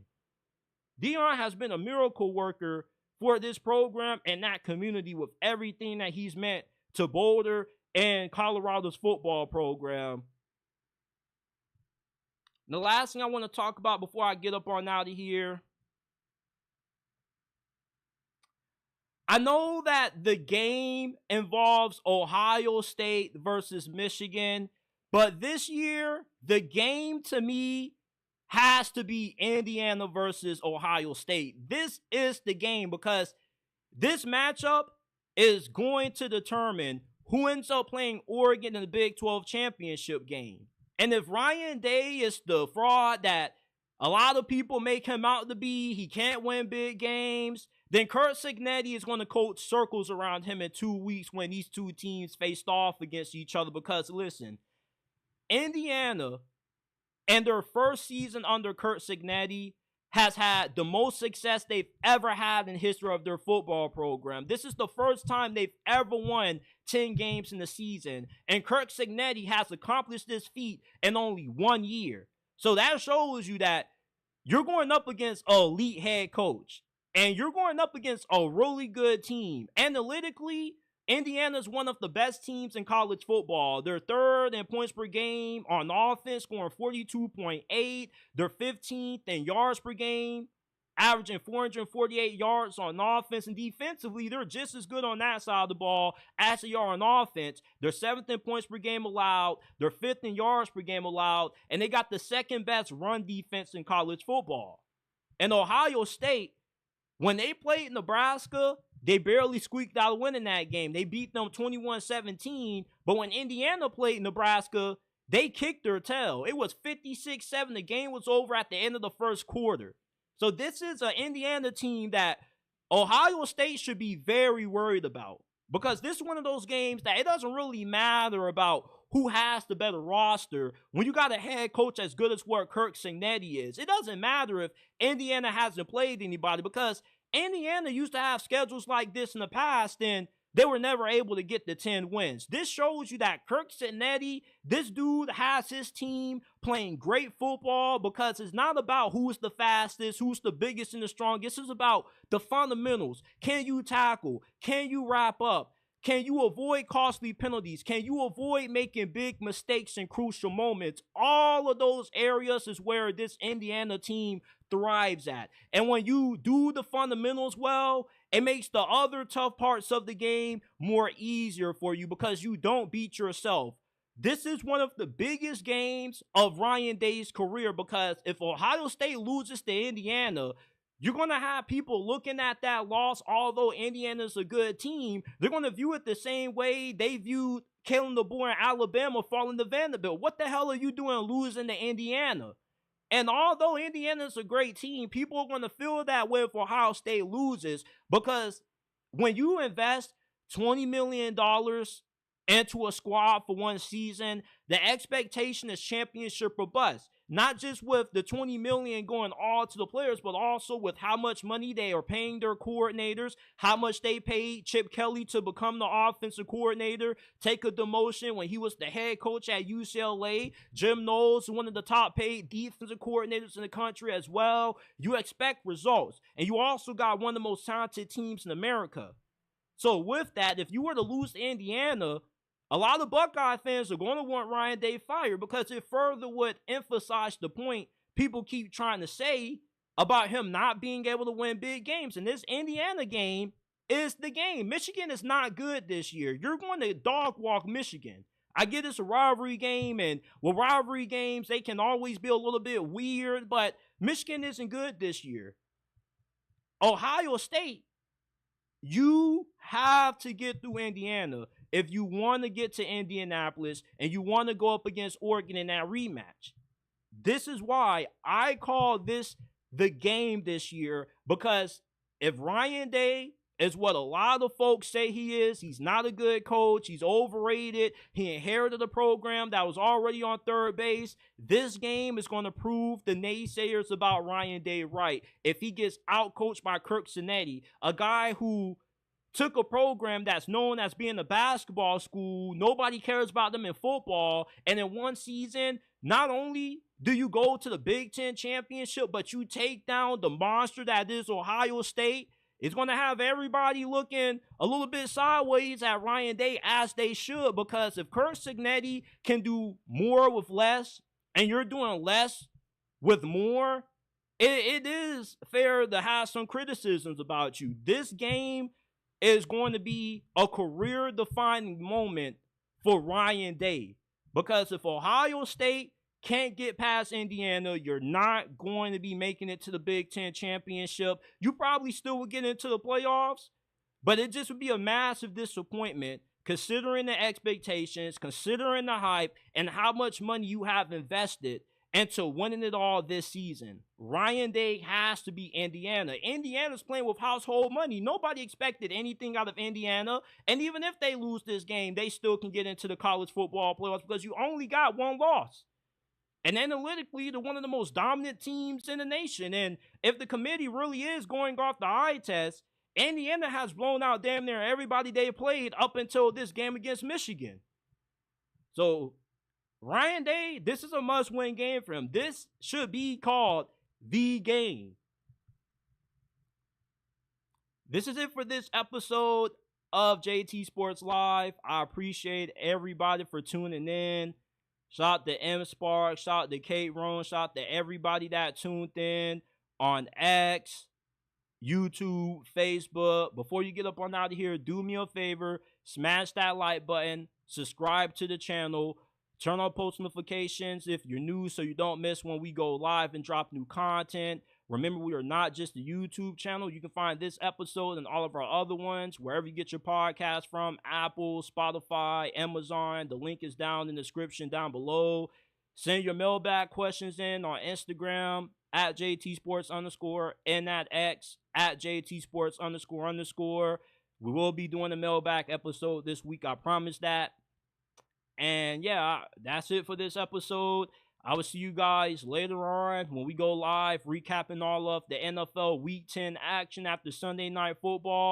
Deion has been a miracle worker for this program and that community with everything that he's meant to Boulder and Colorado's football program. The last thing I want to talk about before I get up on out of here, I know that the game involves Ohio State versus Michigan, but this year, the game to me has to be Indiana versus Ohio State. This is the game because this matchup is going to determine who ends up playing Oregon in the Big 12 championship game. And if Ryan Day is the fraud that a lot of people make him out to be, he can't win big games, then Curt Cignetti is going to coach circles around him in 2 weeks when these two teams faced off against each other. Because, listen, Indiana, in their first season under Curt Cignetti, has had the most success they've ever had in the history of their football program. This is the first time they've ever won 10 games in the season, and Curt Cignetti has accomplished this feat in only 1 year. So that shows you that you're going up against an elite head coach, and you're going up against a really good team. Analytically, Indiana's one of the best teams in college football. They're third in points per game on offense, scoring 42.8. They're 15th in yards per game, averaging 448 yards on offense. And defensively, they're just as good on that side of the ball as they are on offense. They're 7th in points per game allowed. They're 5th in yards per game allowed. And they got the second best run defense in college football. And Ohio State, when they played Nebraska, they barely squeaked out a win in that game. They beat them 21-17. But when Indiana played Nebraska, they kicked their tail. It was 56-7. The game was over at the end of the first quarter. So this is an Indiana team that Ohio State should be very worried about. Because this is one of those games that it doesn't really matter about who has the better roster. When you got a head coach as good as what Curt Cignetti is, it doesn't matter if Indiana hasn't played anybody, because Indiana used to have schedules like this in the past, and they were never able to get the 10 wins. This shows you that Curt Cignetti, this dude has his team playing great football, because it's not about who's the fastest, who's the biggest and the strongest. It's about the fundamentals. Can you tackle? Can you wrap up? Can you avoid costly penalties? Can you avoid making big mistakes in crucial moments? All of those areas is where this Indiana team thrives at. And when you do the fundamentals well, it makes the other tough parts of the game more easier for you, because you don't beat yourself. This is one of the biggest games of Ryan Day's career, because if Ohio State loses to Indiana, you're going to have people looking at that loss. Although Indiana's a good team, they're going to view it the same way they viewed Kalen DeBoer in Alabama falling to Vanderbilt. What the hell are you doing losing to Indiana? And although Indiana's a great team, people are going to feel that way if Ohio State loses, because when you invest $20 million into a squad for one season, the expectation is championship or bust. Not just with the $20 million going all to the players, but also with how much money they are paying their coordinators, how much they paid Chip Kelly to become the offensive coordinator, take a demotion when he was the head coach at UCLA. Jim Knowles, one of the top paid defensive coordinators in the country as well. You expect results. And you also got one of the most talented teams in America. So with that, if you were to lose to Indiana, a lot of Buckeye fans are going to want Ryan Day fired, because it further would emphasize the point people keep trying to say about him not being able to win big games. And this Indiana game is the game. Michigan is not good this year. You're going to dog walk Michigan. I get it's a rivalry game, and with rivalry games, they can always be a little bit weird, but Michigan isn't good this year. Ohio State, you have to get through Indiana if you want to get to Indianapolis and you want to go up against Oregon in that rematch. This is why I call this the game this year, because if Ryan Day is what a lot of folks say he is, he's not a good coach, he's overrated, he inherited a program that was already on third base, this game is going to prove the naysayers about Ryan Day right. If he gets outcoached by Curt Cignetti, a guy who took a program that's known as being a basketball school, nobody cares about them in football, and in one season, not only do you go to the Big Ten championship, but you take down the monster that is Ohio State. It's going to have everybody looking a little bit sideways at Ryan Day, as they should, because if Curt Cignetti can do more with less, and you're doing less with more, it is fair to have some criticisms about you. This game is going to be a career-defining moment for Ryan Day, because if Ohio State can't get past Indiana, you're not going to be making it to the Big Ten championship. You probably still would get into the playoffs, but it just would be a massive disappointment considering the expectations, considering the hype, and how much money you have invested into winning it all this season. Ryan Day has to be Indiana. Indiana's playing with household money. Nobody expected anything out of Indiana. And even if they lose this game, they still can get into the college football playoffs because you only got one loss. And analytically, they're one of the most dominant teams in the nation. And if the committee really is going off the eye test, Indiana has blown out damn near everybody they played up until this game against Michigan. So Ryan Day, this is a must-win game for him. This should be called the game. This is it for this episode of JT Sports Live. I appreciate everybody for tuning in. Shout out to M Spark, shout out to Kate Roan, shout out to everybody that tuned in on X, YouTube, Facebook. Before you get up on out of here, do me a favor, smash that like button, subscribe to the channel, turn on post notifications if you're new so you don't miss when we go live and drop new content. Remember, we are not just a YouTube channel. You can find this episode and all of our other ones wherever you get your podcast from, Apple, Spotify, Amazon. The link is down in the description down below. Send your mailbag questions in on Instagram at JTSports_ and at X at JTSports__. We will be doing a mailbag episode this week. I promise that. And yeah, that's it for this episode. I will see you guys later on when we go live, recapping all of the NFL Week 10 action after Sunday Night Football.